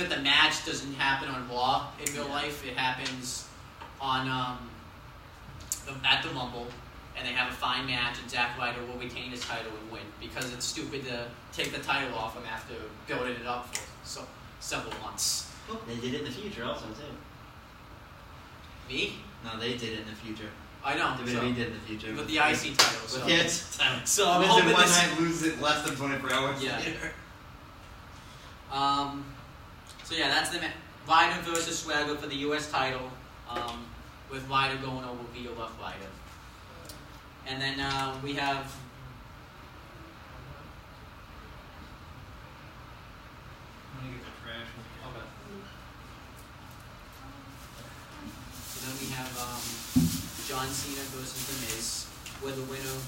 the match doesn't happen on Raw in real life. It happens on at the Rumble. And they have a fine match, and Zack Ryder will retain his title and win, because it's stupid to take the title off him after building it up for several months. They did it in the future also, too. Me? No, they did it in the future. I know. WWE did in the future. With the IC title. So. So I'm hoping hoping one this... night lose it less than 24 hours Yeah. later. So yeah, that's the Ryder versus Swagger for the U.S. title, with Ryder going over via Rough Ryder. And then we have... I'm gonna get the trash. Okay. So then we have John Cena versus The Miz, where the winner...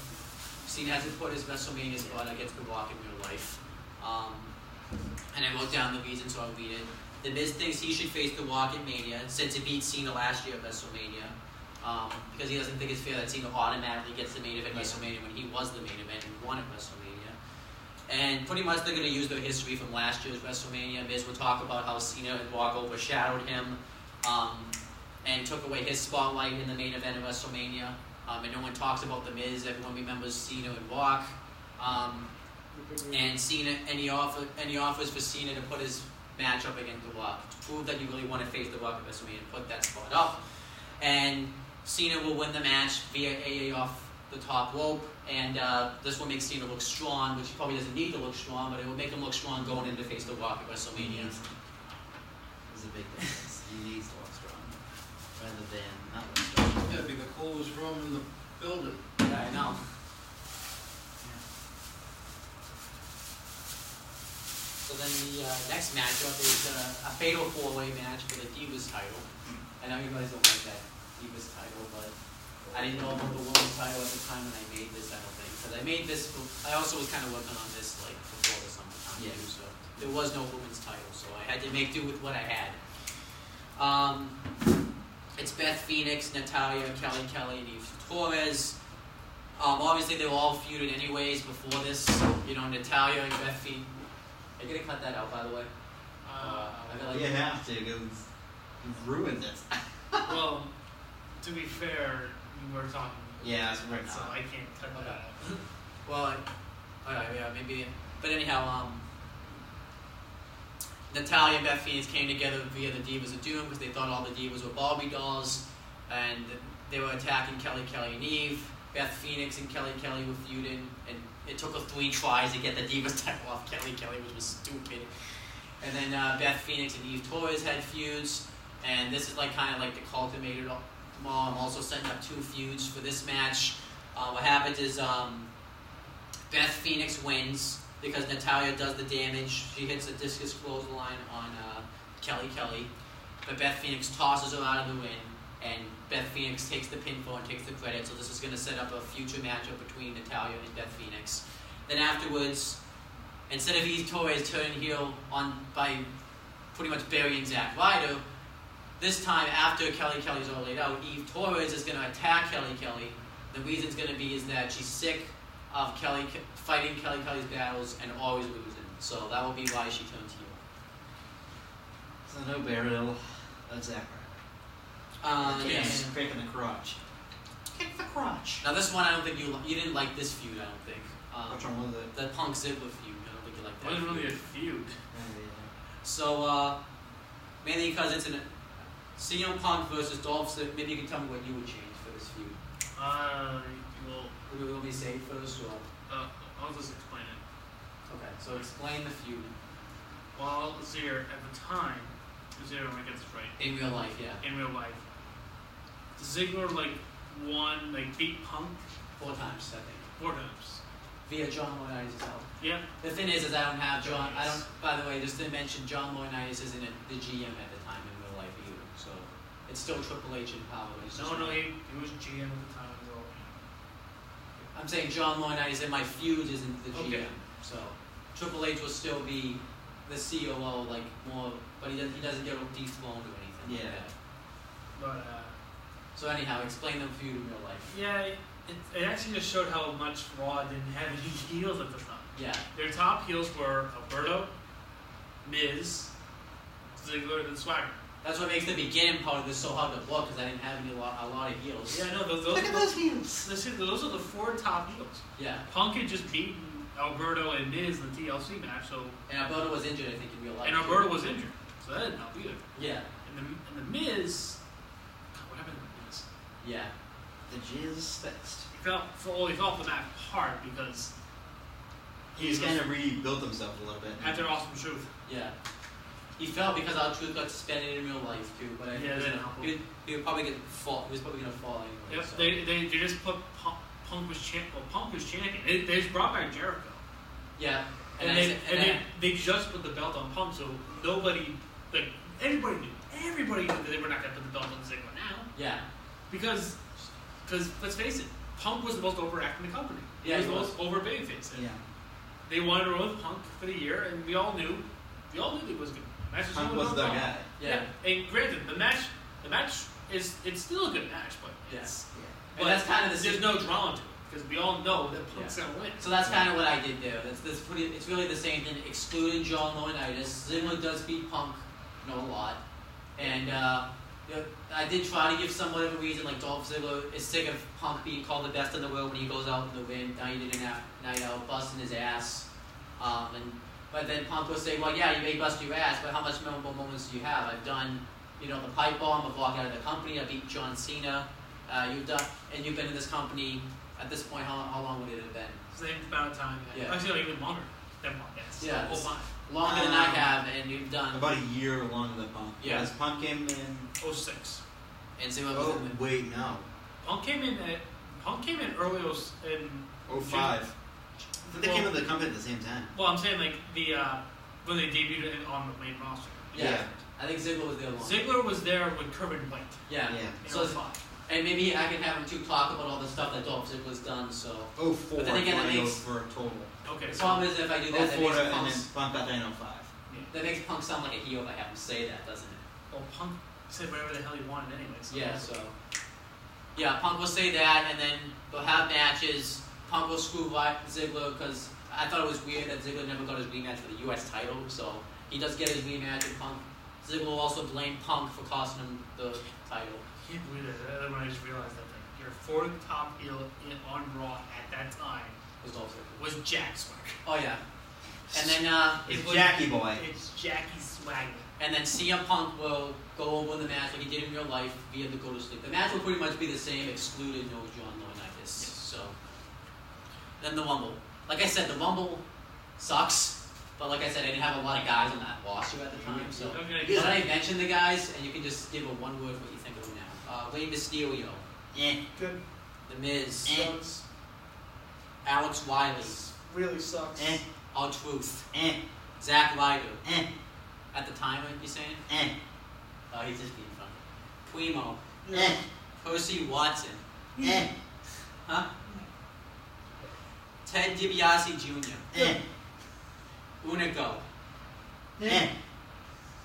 Cena hasn't put his WrestleMania spot against The Rock in real life. And I wrote down the reason, so I'll read it. The Miz thinks he should face The Rock at Mania, since it beat Cena last year at WrestleMania. Because he doesn't think it's fair that Cena automatically gets the main event at WrestleMania when he was the main event and won at WrestleMania. And pretty much they're going to use their history from last year's WrestleMania. Miz will talk about how Cena and Rock overshadowed him and took away his spotlight in the main event of WrestleMania. And no one talks about The Miz. Everyone remembers Cena and Rock. And Cena, and he offers for Cena to put his match up against The Rock to prove that you really want to face The Rock at WrestleMania and put that spot up. And Cena will win the match via AA off the top rope, and this will make Cena look strong, which he probably doesn't need to look strong, but it will make him look strong going in to face The Rock at WrestleMania. It's a big difference. He needs to look strong, rather than not look strong. That'd be the coolest room in the building. Yeah, I know. So then the next matchup is a fatal four-way match for the Divas title. I know you guys don't like that Divas title, but I didn't know about the women's title at the time when I made this, I don't think. Because I made this, I also was kind of working on this like before the summertime too, so there was no women's title, so I had to make do with what I had. It's Beth Phoenix, Natalya, Kelly Kelly, and Eve Torres. Obviously they were all feuded anyways before this. You know, Natalya and Beth Phoenix. Are you gonna cut that out, by the way? I feel like You have to, because you've ruined it. Well, to be fair, you were talking. Yeah, that's right. So I can't cut that out. Well, yeah, maybe. But anyhow, Natalya and Beth Phoenix came together via the Divas of Doom because they thought all the Divas were Barbie dolls, and they were attacking Kelly Kelly and Eve. Beth Phoenix and Kelly Kelly were feuding, and it took her 3 tries to get the Divas title off Kelly Kelly, which was stupid. And then Beth Phoenix and Eve Torres had feuds, and this is like kind of like the cultivated. I'm also setting up 2 feuds for this match. What happens is Beth Phoenix wins because Natalya does the damage. She hits a discus clothesline on Kelly Kelly, but Beth Phoenix tosses her out of the ring, and Beth Phoenix takes the pinfall and takes the credit. So this is going to set up a future matchup between Natalya and Beth Phoenix. Then afterwards, instead of Eve Torres turning heel by pretty much burying Zack Ryder, this time after Kelly Kelly's all laid out, Eve Torres is going to attack Kelly Kelly. The reason's going to be is that she's sick of fighting Kelly Kelly's battles and always losing. So that will be why she turns heel. So no burial of Zack Ryder. Yes. Breaking the crotch. crotch. Now this one, I don't think you didn't like this feud. I don't think. Which one was it? The Punk Ziggler feud. I don't think you liked It that. wasn't really a feud. feud. So mainly because it's CM Punk versus Dolph Ziggler. Maybe you can tell me what you would change for this feud. Well, Would we say it first or? I'll just explain it. Okay, so explain the feud. Well, Ziggler at the time, Ziggler, when I get this right, In real life, yeah. in real life, Ziggler beat Punk 4 times, I think. 4 times. Via John Laurinaitis' help. Yeah. The thing is I don't have John. I don't. By the way, just to mention, John Laurinaitis isn't the GM at the time in real life either. So it's still Triple H in power. No, he was GM at the time. I'm saying John Laurinaitis in my feud isn't the GM. Okay. So Triple H will still be the COO, like more, but he doesn't get dethroned or anything. Yeah. Like that. But So anyhow, explain the feud in real life. yeah, it actually just showed how much Raw didn't have any heels at the time. Yeah. Their top heels were Alberto, Miz, Ziggler, and Swagger. That's what makes the beginning part of this so hard to book, because I didn't have a lot of heels. Yeah, no, those Look at those heels. those are the 4 top heels. Yeah. Punk had just beaten Alberto and Miz in the TLC match, so And Alberto was injured, I think, in real life. and Alberto was injured, so that didn't help either. Yeah. And the Miz, what happened to the Miz? Yeah. The jizz fest. He fell off the map hard because He's kind of rebuilt himself a little bit. after Awesome Truth. Yeah. He fell because our truth got suspended in real life too, but I Yeah, that didn't help him. he would probably fall. He was probably gonna fall anyway. Yep, So. they just put Punk was champion. They just brought back Jericho. Yeah. And they just put the belt on Punk, so nobody, like, everybody knew that they were not going to put the belt on Ziggler now. Yeah. Because let's face it, Punk was the most overact in the company. Yeah, he was he the was. most over babyface. Yeah. They wanted to run with Punk for the year, and we all knew he was good. Punk was the guy. Yeah. And granted, the match it's still a good match, but Yes. but And that's kind of the there's no drama to it because we all know that Punk's Yeah. gonna win. So that's kind of what I did there. It's really the same thing, excluding John Laurinaitis. Ziggler does beat Punk, a lot, and I did try to give somewhat of a reason, like Dolph Ziggler is sick of Punk being called the best in the world when he goes out in the ring. Now he did a night out, busting his ass, but then Punk will say, well, yeah, you may bust your ass, but how much memorable moments do you have? I've done, the pipe bomb, I've walked out of the company, I beat John Cena. You've been in this company at this point. How long would it have been? Same amount of time. Yeah. Actually, no, even longer than Punk. Yes. Yeah, Whole it's- time. Longer than I have, and you've done. About a year longer than Punk. Yeah. Because Punk came in. 06. And see what was Oh, in the, wait, no. Punk came in early in 05. They came into the company at the same time. Well, I'm saying like when they debuted it on the main roster. yeah. I think Ziggler was there long. Ziggler was there with Kerwin White. Yeah. Yeah. In So 05. and maybe I can have him to talk about all the stuff that Dolph Ziggler's done. So 04 But then again, that Mario makes- for a total. Okay. the So, problem is if I do that, that 04 makes and Punk, then Punk got there in 05. that makes Punk sound like a heel if I have him say that, doesn't it? well, Punk said whatever the hell he wanted anyway. So Yeah. So yeah, Punk will say that, and then they'll have matches. Punk will screw Ziggler because I thought it was weird that Ziggler never got his rematch for the U.S. title. So he does get his rematch, and Ziggler will also blame Punk for costing him the title. I can't believe that. When I just realized that your 4th top heel on Raw at that time Was Dolph Ziggler. was Jack Swagger. Oh yeah. And then It's was- Jackie Boy. It's Jackie Swagger. And then CM Punk will go over the match like he did in real life via the go to sleep. The match will pretty much be the same, excluded no John Laurinaitis. So then the Rumble. Like I said, the Rumble sucks, but like I said, I didn't have a lot of guys on that roster at the time. So Okay. but I mentioned the guys, and you can just give a one word what you think of them now. Rey Mysterio, Good. The Miz, Sucks. Alex Wiley, Really sucks. R-Truth, Zack Ryder. At the time, what you saying? Eh. Oh, he's just being funny. Primo, Yeah. Percy Watson, Eh. huh? Ted DiBiase Jr., Eh. Unico, Eh.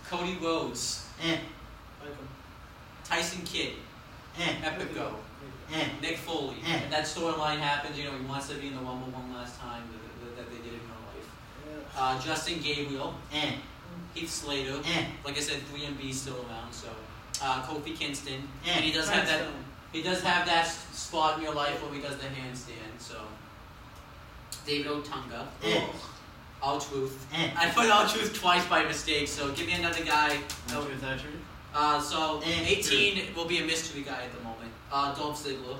Cody Rhodes, Eh. Like him. Tyson Kidd, Eh. Epico, Eh. Nick Foley. Eh. And that storyline happens, he wants to be in the Rumble one last time that they did in real life. Yeah. Justin Gabriel, Eh. Heath Slater, Eh. like I said, 3MB still around, so Kofi Kingston, Eh. and he does have that. He does have that spot in your life where he does the handstand. So David Otunga. R-Truth. I put R-Truth twice by mistake. So give me another guy. So 18 will be a mystery guy at the moment. Dolph Ziggler.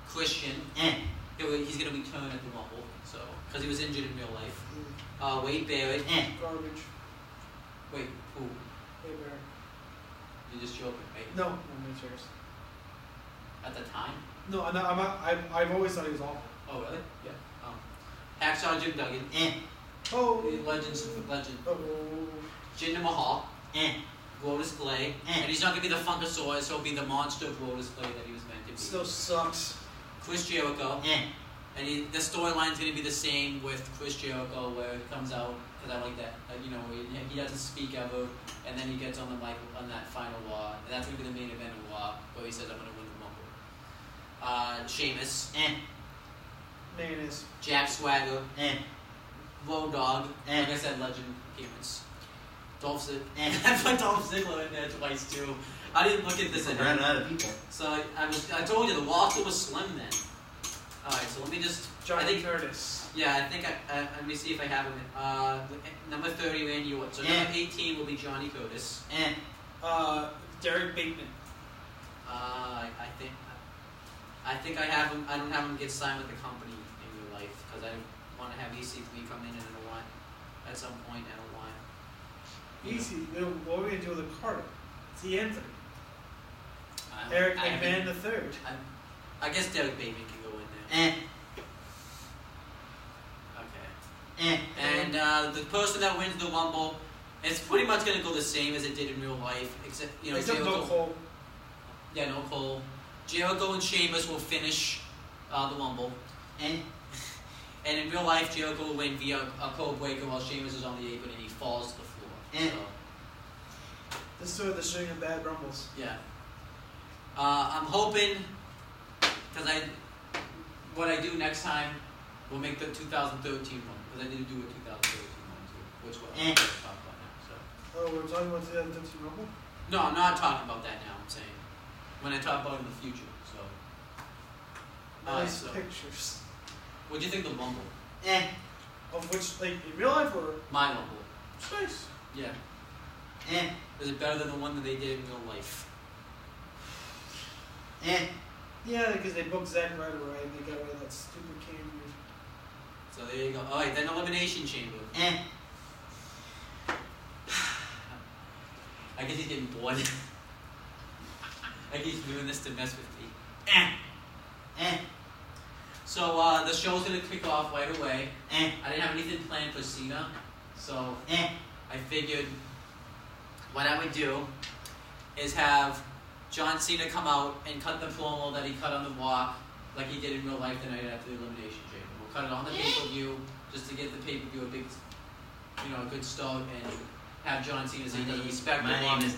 Christian. He's gonna return at the Rumble. So because he was injured in real life. Wade Barrett. Garbage. Wait, who? Wade Barrett. You just joking, right? No, I'm serious. At the time? No, I've always thought he was awful. Oh, really? Yeah. Hacksaw Jim Duggan. Oh. Legend. Oh. Jinder Mahal. Brodus Clay. And he's not going to be the Funkasaurus, he'll be the monster of Brodus Clay that he was meant to be. Still sucks. Chris Jericho. And the storyline's going to be the same with Chris Jericho, where it comes out, because I like that, he doesn't speak ever, and then he gets on the mic on that final Raw, and that's going to be the main event of Raw, where he says, I'm going to win the Rumble. Sheamus. Mayonnaise. Jack Swagger. Road Dogg. Like I said, legend appearance. Dolph Ziggler. I put Dolph Ziggler in there twice too. I didn't look at this ahead. Ran out of people. So I told you the roster was slim then. Alright, so let me just... Johnny Curtis. Yeah, I think let me see if I have him. Number 30, Randy Orton. So number 18 will be Johnny Curtis. Derek Bateman. I think I have him. I don't have him get signed with the company in real life because I want to have EC3 come in, and I don't want at some point I don't want. What are we gonna do with the Carter? It's the Anthony. Eric McMahon the third. I guess Derek Bateman can go in there. Okay. And the person that wins the Rumble, it's pretty much going to go the same as it did in real life, except except no Cole. Yeah, no Cole. Jericho and Sheamus will finish the Rumble, and in real life, Jericho will win via a code breaker while Sheamus is on the apron and he falls to the floor. So. This is sort of the string of bad Rumbles. Yeah. I'm hoping, because what I do next time will make the 2013 one, because I need to do a 2013 one too, which we'll talk about now. So. Oh, we're talking about 2013 Rumble? No, I'm not talking about that now. I'm saying when I talk about it in the future. So. Nice pictures. What do you think of the Rumble? Of which, like in real life or? My Rumble. It's nice. Yeah. Is it better than the one that they did in real life? Yeah, because they booked Zack Ryder right, and they got rid of that stupid cameo. So there you go. All right, then Elimination Chamber. I guess he's getting bored. I guess he's doing this to mess with me. So the show's gonna kick off right away. I didn't have anything planned for Cena, so I figured what I would do is have John Cena come out and cut the promo that he cut on the walk, like he did in real life the night after the Elimination Chamber. We'll cut it on the pay-per-view just to get the pay-per-view a big, a good start, and have John Cena say he doesn't respect the walk. My name is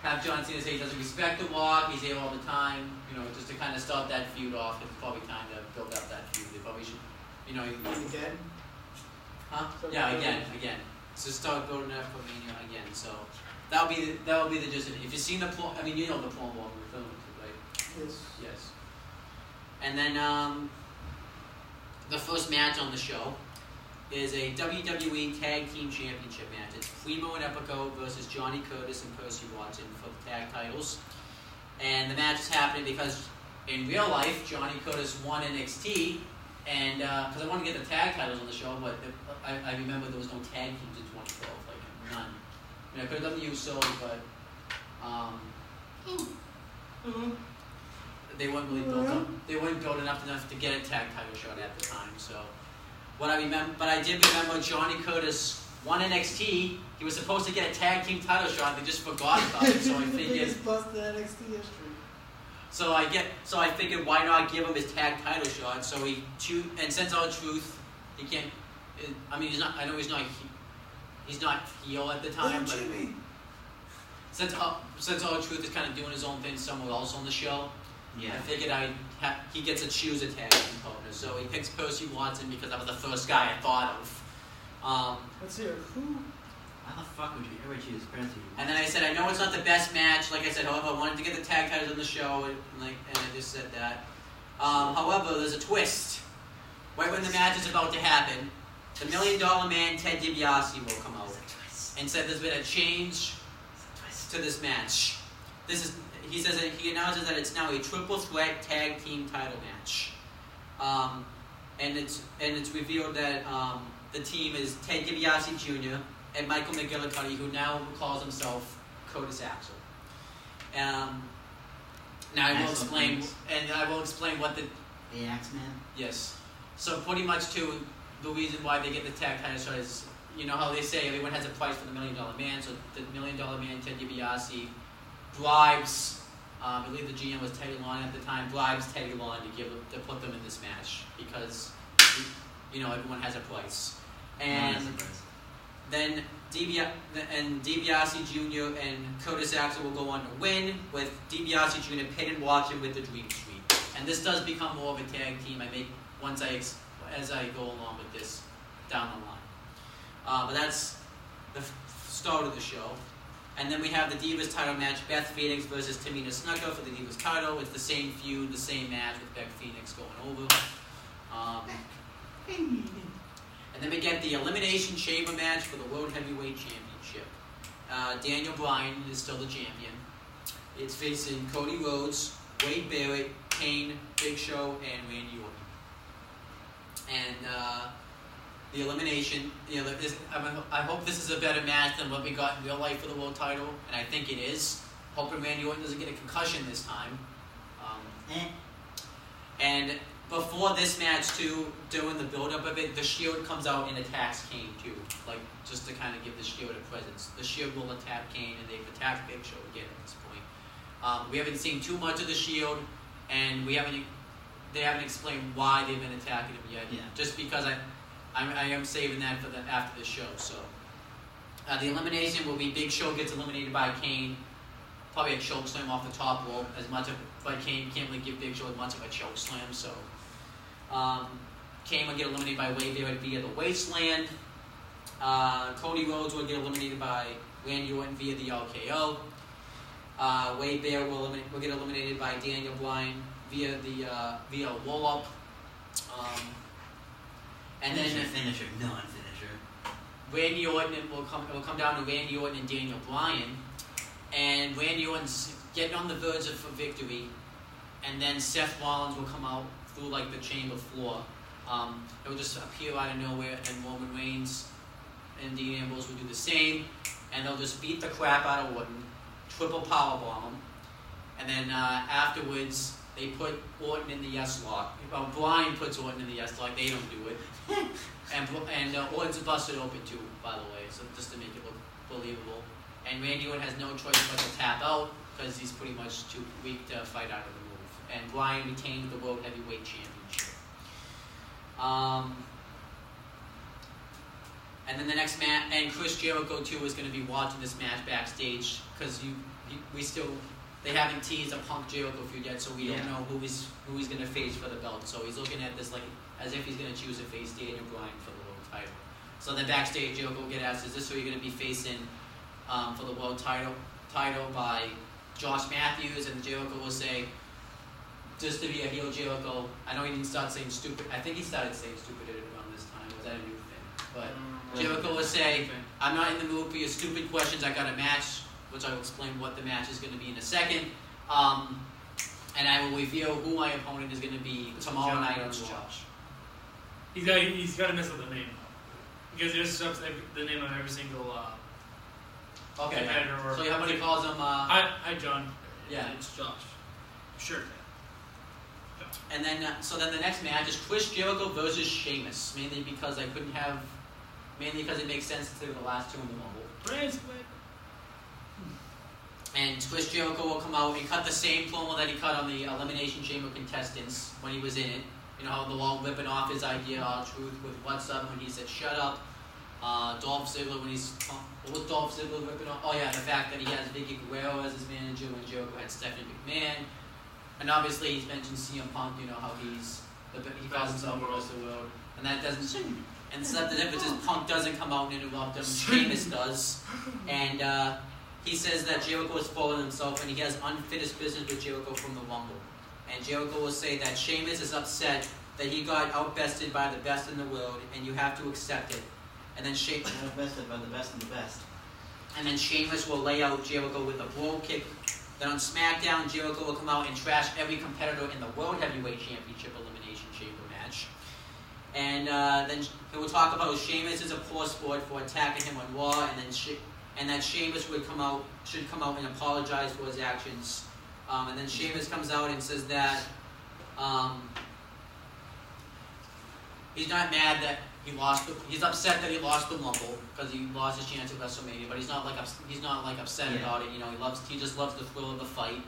Have John Cena say he doesn't respect the walk, he's here all the time, just to kind of start that feud off. It's probably time to build up that feud. They probably should, Again? Huh? Yeah, again. So start building up for Mania again. So that'll be the gist of it. If you've seen the promo, the promo we're filming too, right? Yes. And then the first match on the show is a WWE Tag Team Championship match. It's Primo and Epico versus Johnny Curtis and Percy Watson for the tag titles. And the match is happening because in real life, Johnny Curtis won NXT, and because I want to get the tag titles on the show, but I remember there was no tag teams in 2012, like none. I could have done the Usos, but they weren't really built up. They weren't built enough to get a tag title shot at the time. So what I remember, but I did remember Johnny Curtis won NXT. He was supposed to get a tag team title shot. They just forgot about it. So I figured. Just busted NXT history. So I figured why not give him his tag title shot? So and since R-Truth, he can't. He's not. I know he's not. He's not heel at the time, but since R-Truth is kind of doing his own thing somewhere else on the show, I figured he gets to choose a tag team partner. So he picks Percy Watson because that was the first guy I thought of. Let's hear who. How the fuck would you ever choose Prince? And then I said, I know it's not the best match. Like I said, however, I wanted to get the tag titles on the show, and I just said that. However, there's a twist. Right when the match is about to happen, the $1 Million Man, Ted DiBiase, will come out and said there's been a change to this match. He announces that it's now a triple threat tag team title match. And it's revealed that the team is Ted DiBiase Jr. and Michael McGillicuddy, who now calls himself Curtis Axel. Now I will explain, what the Axeman. Yes. So pretty much too, the reason why they get the tag title shot is, you know how they say everyone has a price for the $1 Million Man. So the $1 Million Man, Ted DiBiase, bribes. I believe the GM was Teddy Long at the time. Bribes Teddy Long to put them in this match because, you know, everyone has a price. And then DiBiase Jr. and Curtis Axel will go on to win, with DiBiase Jr. pin and watching with the Dream Street. And this does become more of a tag team. As I go along with this down the line. But that's the start of the show. And then we have the Divas title match, Beth Phoenix versus Tamina Snuka for the Divas title. It's the same feud, the same match with Beth Phoenix going over. And then we get the Elimination Chamber match for the World Heavyweight Championship. Daniel Bryan is still the champion. It's facing Cody Rhodes, Wade Barrett, Kane, Big Show, and Randy Orton. And the elimination, you know, I hope this is a better match than what we got in real life for the world title, and I think it is. Hoping Randy Orton doesn't get a concussion this time. And before this match, too, during the build-up of it, the Shield comes out and attacks Kane, too. Like, just to kind of give the Shield a presence. The Shield will attack Kane, and they've attacked Big Show again at this point. We haven't seen too much of the Shield, and they haven't explained why they've been attacking him yet. Yeah. Just because I am saving that for after the show. So the elimination will be Big Show gets eliminated by Kane, probably a choke slam off the top rope. But Kane can't really give Big Show as much of a choke slam. So Kane will get eliminated by Wade Barrett via the Wasteland. Cody Rhodes will get eliminated by Randy Orton via the RKO. Wade Barrett will get eliminated by Daniel Bryan via a wall-up. And then finisher, non-finisher. Randy Orton it will come down to Randy Orton and Daniel Bryan, and Randy Orton's getting on the verge of victory, and then Seth Rollins will come out through like the chamber floor. It will just appear out of nowhere, and Roman Reigns and Dean Ambrose will do the same, and they'll just beat the crap out of Orton, triple powerbomb him, and then afterwards they put Orton in the yes lock. Well, Bryan puts Orton in the yes lock. They don't do it. And Orton's busted open too, by the way, so just to make it look believable. And Randy Orton has no choice but to tap out because he's pretty much too weak to fight out of the move. And Bryan retained the World Heavyweight Championship. And then the next match, and Chris Jericho too is going to be watching this match backstage because they haven't teased a Punk Jericho feud yet, so we don't know who he's going to face for the belt. So he's looking at this like as if he's going to choose to face Daniel Bryan for the world title. So then backstage, Jericho will get asked, "Is this who you're going to be facing for the world title by Josh Matthews?" And Jericho will say, just to be a heel Jericho, I know he didn't start saying stupid. I think he started saying stupid around this time. Was that a new thing? But Jericho will say, "I'm not in the mood for your stupid questions. I got a match," which I will explain what the match is going to be in a second. And I will reveal who my opponent is going to be tomorrow night on Raw. He's got to mess up the name because there's the name of every single competitor. So how many calls him? Hi, John. Yeah, it's Josh. Sure. Josh. And then so the next match is Chris Jericho versus Sheamus, mainly because it makes sense to the last two in the Rumble. And Chris Jericho will come out and cut the same promo that he cut on the Elimination Chamber contestants when he was in it. You know how they're all ripping off his idea, truth with what's up when he said shut up. Dolph Ziggler what was Dolph Ziggler ripping off? Oh yeah, the fact that he has Vicky Guerrero as his manager when Jericho had Stephanie McMahon. And obviously he's mentioned CM Punk, you know how he's He calls himself the best in the world, and that doesn't. And so the difference is Punk doesn't come out and interrupt him. Sheamus does, and he says that Jericho has fallen himself, and he has unfinished business with Jericho from the Rumble. And Jericho will say that Sheamus is upset that he got outbested by the best in the world, and you have to accept it. And then Outbested by the best and the best. And then Sheamus will lay out Jericho with a blow kick. Then on SmackDown, Jericho will come out and trash every competitor in the World Heavyweight Championship Elimination Chamber match. And then he will talk about Sheamus is a poor sport for attacking him on Raw, and that Sheamus should come out and apologize for his actions. And then Sheamus comes out and says that he's not mad that he lost. He's upset that he lost the Rumble because he lost his chance at WrestleMania, but he's not upset about it. You know, he just loves the thrill of the fight.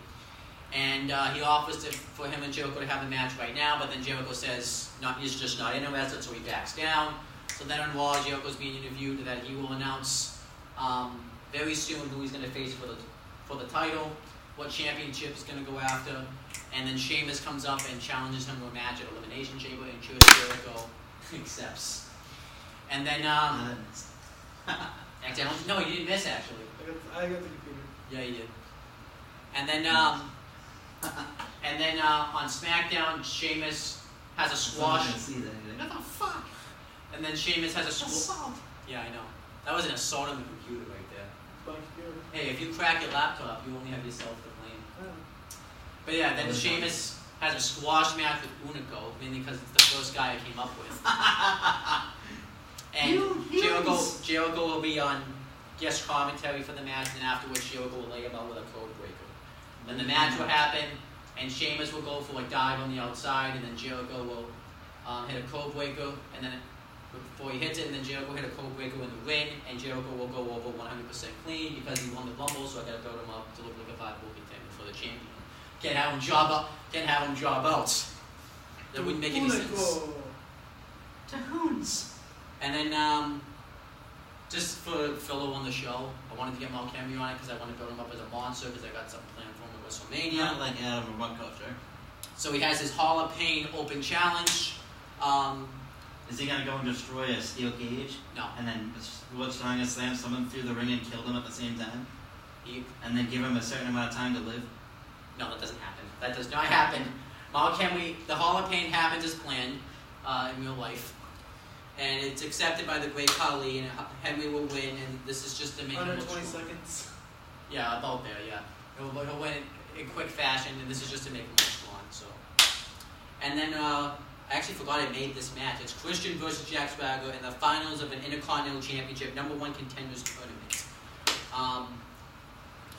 And he offers for him and Jericho to have the match right now, but then Jericho says he's just not interested, so he backs down. So then on Raw, Jericho's being interviewed that he will announce very soon who he's going to face for the title, what championship he's going to go after, and then Sheamus comes up and challenges him to a match at Elimination Chamber, and Chris Jericho accepts. And then actually, no, you didn't miss actually. I got the computer. Yeah, you did. And then on SmackDown, Sheamus has a squash. I didn't see that. What the fuck? And then Sheamus has a squash. Yeah, I know. That was an assault on the computer right there. My computer. Hey, if you crack your laptop, you only have yourself to blame. But yeah, then Sheamus has a squash match with Unico, mainly because it's the first guy I came up with. And Jericho will be on guest commentary for the match, and afterwards Jericho will lay him out with a code breaker. Then the match will happen, and Sheamus will go for a dive on the outside, and then Jericho will hit a code breaker, and then before he hits it, and then Jericho hit a code breaker in the ring, and Jericho will go over 100% clean because he won the Rumble, so I gotta build him up to look like a viable contender for the champion. Can't have him job out. That wouldn't make any sense. Tahoons. And then, just for filler on the show, I wanted to get Mark Henry on it because I want to build him up as a monster because I got something planned for him at WrestleMania. Not like Adam or Buck Culture. So he has his Hall of Pain open challenge. Is he gonna go and destroy a steel cage? No. And then what's trying to slam someone through the ring and kill them at the same time? And then give him a certain amount of time to live? No, that doesn't happen. That does not happen. Mark Henry, the Hall of Pain happens as planned in real life. And it's accepted by the great Khali, and Henry will win, and this is just to make him look 120 strong. seconds. Yeah, about there, yeah. He'll win in quick fashion, and this is just to make him look strong, so. And then, I actually forgot I made this match. It's Christian versus Jack Swagger in the finals of an Intercontinental Championship #1 contenders tournament.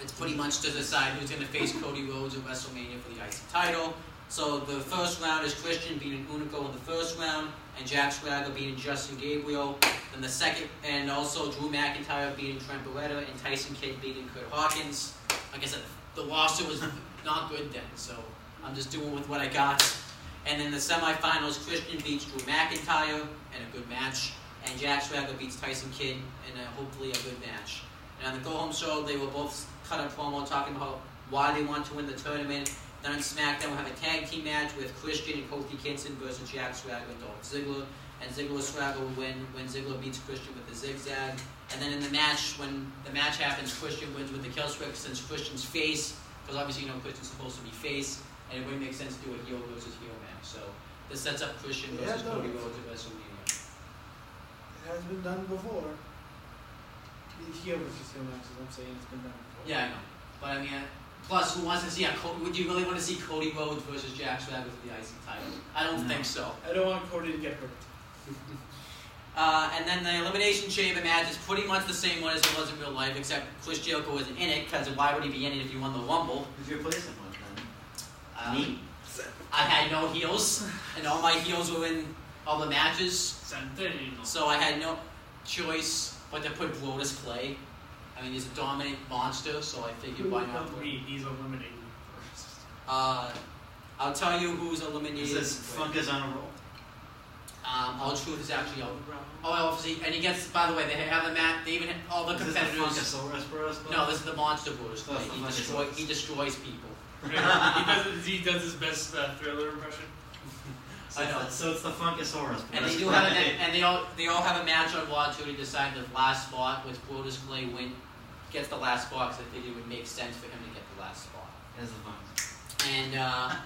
It's pretty much to decide who's going to face Cody Rhodes at WrestleMania for the IC title. So the first round is Christian beating Unico in the first round, and Jack Swagger beating Justin Gabriel. Then the second, and also Drew McIntyre beating Trent Beretta, and Tyson Kidd beating Kurt Hawkins. Like I said, the roster was not good then, so I'm just doing with what I got. And then the semifinals, Christian beats Drew McIntyre in a good match, and Jack Swagger beats Tyson Kidd in hopefully a good match. And on the go-home show, they will both cut a promo talking about why they want to win the tournament. Then on SmackDown, we'll have a tag team match with Christian and Kofi Kingston versus Jack Swagger and Dolph Ziggler. And Ziggler Swagger will win when Ziggler beats Christian with the zigzag. And then in the match, when the match happens, Christian wins with the kill switch since Christian's face, because obviously Christian's supposed to be face, and it wouldn't make sense to do a heel versus heel match. So this sets up Christian versus Cody Rhodes at WrestleMania. It has been done before. The heel versus heel matches, I'm saying it's been done before. Yeah, I know. But I mean, plus, who wants to see would you really want to see Cody Rhodes versus Jack Swagger for the IC title? I don't think so. I don't want Cody to get hurt. And then the Elimination Chamber match is pretty much the same one as it was in real life, except Chris Jericho wasn't in it, because why would he be in it if he won the Rumble? Who's your replacement one then? Me. I had no heels, and all my heels were in all the matches, so I had no choice but to put Brodus Clay. I mean, he's a dominant monster, so I figured why not put him. He's eliminated first. I'll tell you who's eliminated. This Funk is on a roll. All Truth is actually out. Oh, obviously, and he gets. By the way, they have the match. They even all the competitors. No, this is the Monster Bros. He destroys people. He does his best Thriller impression. I know. So it's the Funkasaurus. And they do have and they all have a match on Raw too to decide the last spot, which Brodus Clay gets the last spot because I think it would make sense for him to get the last spot. There's the fun. And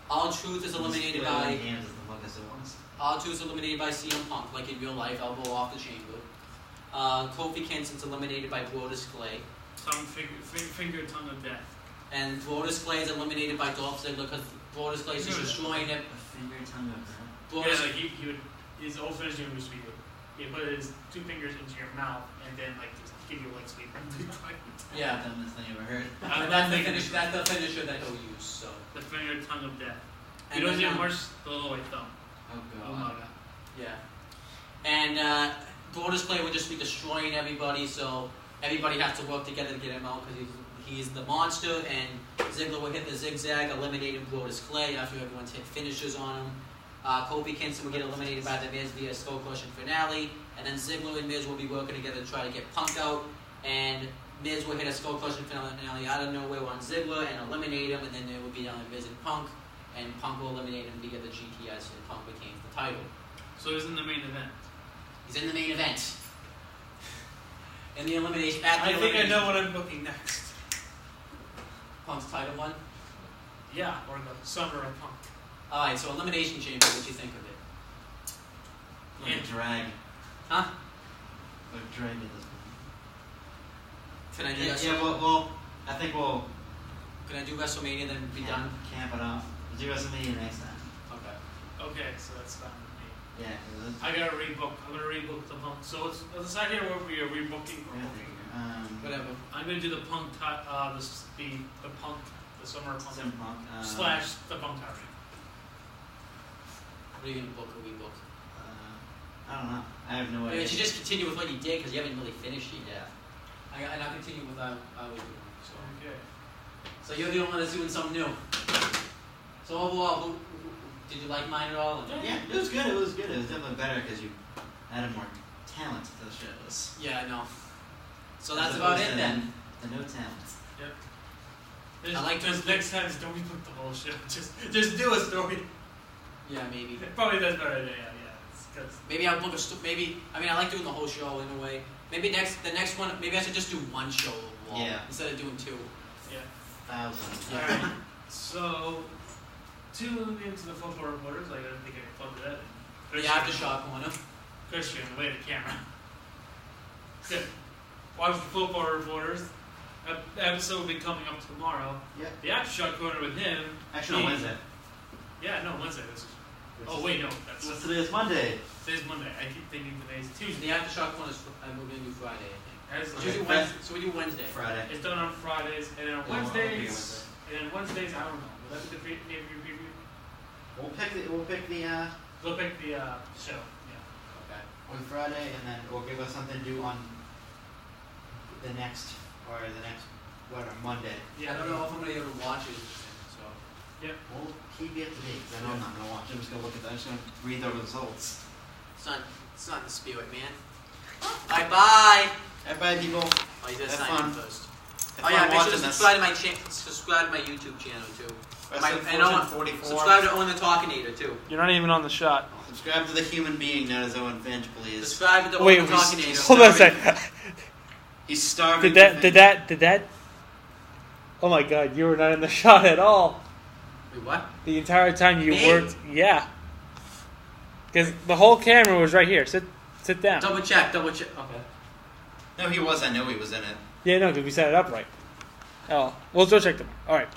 R-Truth is eliminated by Hands is the Funkasaurus. R-Truth is eliminated by CM Punk, like in real life, elbow off the chamber. Kofi Kingston's eliminated by Brodus Clay. Finger, tongue of death. And Brodus Clay is eliminated by Dolph Ziggler because Brodus Clay is just destroying him. A finger tongue of death. Brodus, Yeah, like he would, his old finisher used to be, he put his 2 fingers into your mouth and then like just give you a leg sweep. yeah. Dumbest thing I ever heard. And that's the finisher that he'll use. So. The finger, tongue of death. And You don't then, even worse the little white thumb. Oh Oh my god. god. Yeah. And Brodus Clay would just be destroying everybody, so everybody has to work together to get him out because he's the monster, and Ziggler would hit the zigzag, eliminating Brodus Clay after everyone's hit finishers on him. Kofi Kingston would get eliminated by The Miz via skull crushing finale, and then Ziggler and Miz will be working together to try to get Punk out, and Miz will hit a skull crushing finale out of nowhere on Ziggler and eliminate him, and then there will be down Miz and Punk will eliminate him via the GTS, and Punk retains the title. So he's in the main event. He's in the main event. In the elimination, I think I know what I'm booking next. Punk's title one. Yeah, or the summer of Punk. Alright, so Elimination Chamber, what do you think of it? Like a drag. Huh? Like a drag at this point. Can I do Well, I think we'll Can I do WrestleMania then be done? camp it off. We'll do WrestleMania next time. Okay. Okay, so that's fine with me. Yeah, 'cause it's- I gotta rebook. I'm gonna rebook the Punk. So let's decide here what we are rebooking or booking. Whatever. I'm gonna do the Punk, the Punk, the summer Punk Sim Punk. slash the Punk title. What are you gonna book or rebook? I don't know. I have no I mean, idea. you should just continue with what you did because you haven't really finished it yet. And I'll continue with what I was doing. So. Okay. So you're the only one that's doing something new. So overall, did you like mine at all? Yeah, it was good. It was good. It was definitely better because you added more talent to the shows. Yeah, I know. So As that's about opposed it to then. The no talent. I like just next time. Just don't rebook the whole show. Just do a story. Yeah, maybe. Probably that's better. Yeah. It's 'cause Maybe I'll book I mean, I like doing the whole show in a way. Maybe the next one, maybe I should just do one show overall instead of doing 2. yeah. Thousands. Alright. So tune into the football reporters. Like I didn't think I could plug that. The aftershock corner. Christian, away the camera. Good. Watch the football reporters. The episode will be coming up tomorrow. Yep. The aftershock corner with him. Actually, on Wednesday. Yeah, no, Wednesday. Oh wait, no, that's What's today? It's Monday. today's Monday. I keep thinking today's Tuesday. The aftershock corner is we're gonna do Friday, I think. As- So we do Wednesday. So we do Wednesday. Friday. It's done on Fridays, and then on Oh, okay, Wednesdays, and then Wednesdays, I don't know. Will that be the preview? We'll pick the We'll pick the show. Yeah. Okay. on Friday, and then we'll give us something to do on the next Monday. Yeah, I don't know if I'm gonna be able to watch it. So. We'll keep you up to date, 'cause I know I'm not gonna watch it. I'm just gonna look at that. I'm just gonna read the results. It's not the spirit, man. Bye bye. Bye, people. Oh, you gotta Have sign fun. in first. Have Oh yeah, fun make sure to watching this. subscribe to my YouTube channel too. Wrestling Owen, 44. subscribe to Owen the Talkinator too. You're not even on the shot. Subscribe to the human being known as Owen Finch, please. Subscribe to Owen Wait, the Talkinator. hold on a second. He's starving. Did that? Oh my God, you were not in the shot at all. Wait, what? The entire time you Me? worked, yeah. Because the whole camera was right here. Sit down. Double check. Okay. No, he was. I know he was in it. Yeah, no, because we set it up right. Oh, we'll go check them. All right.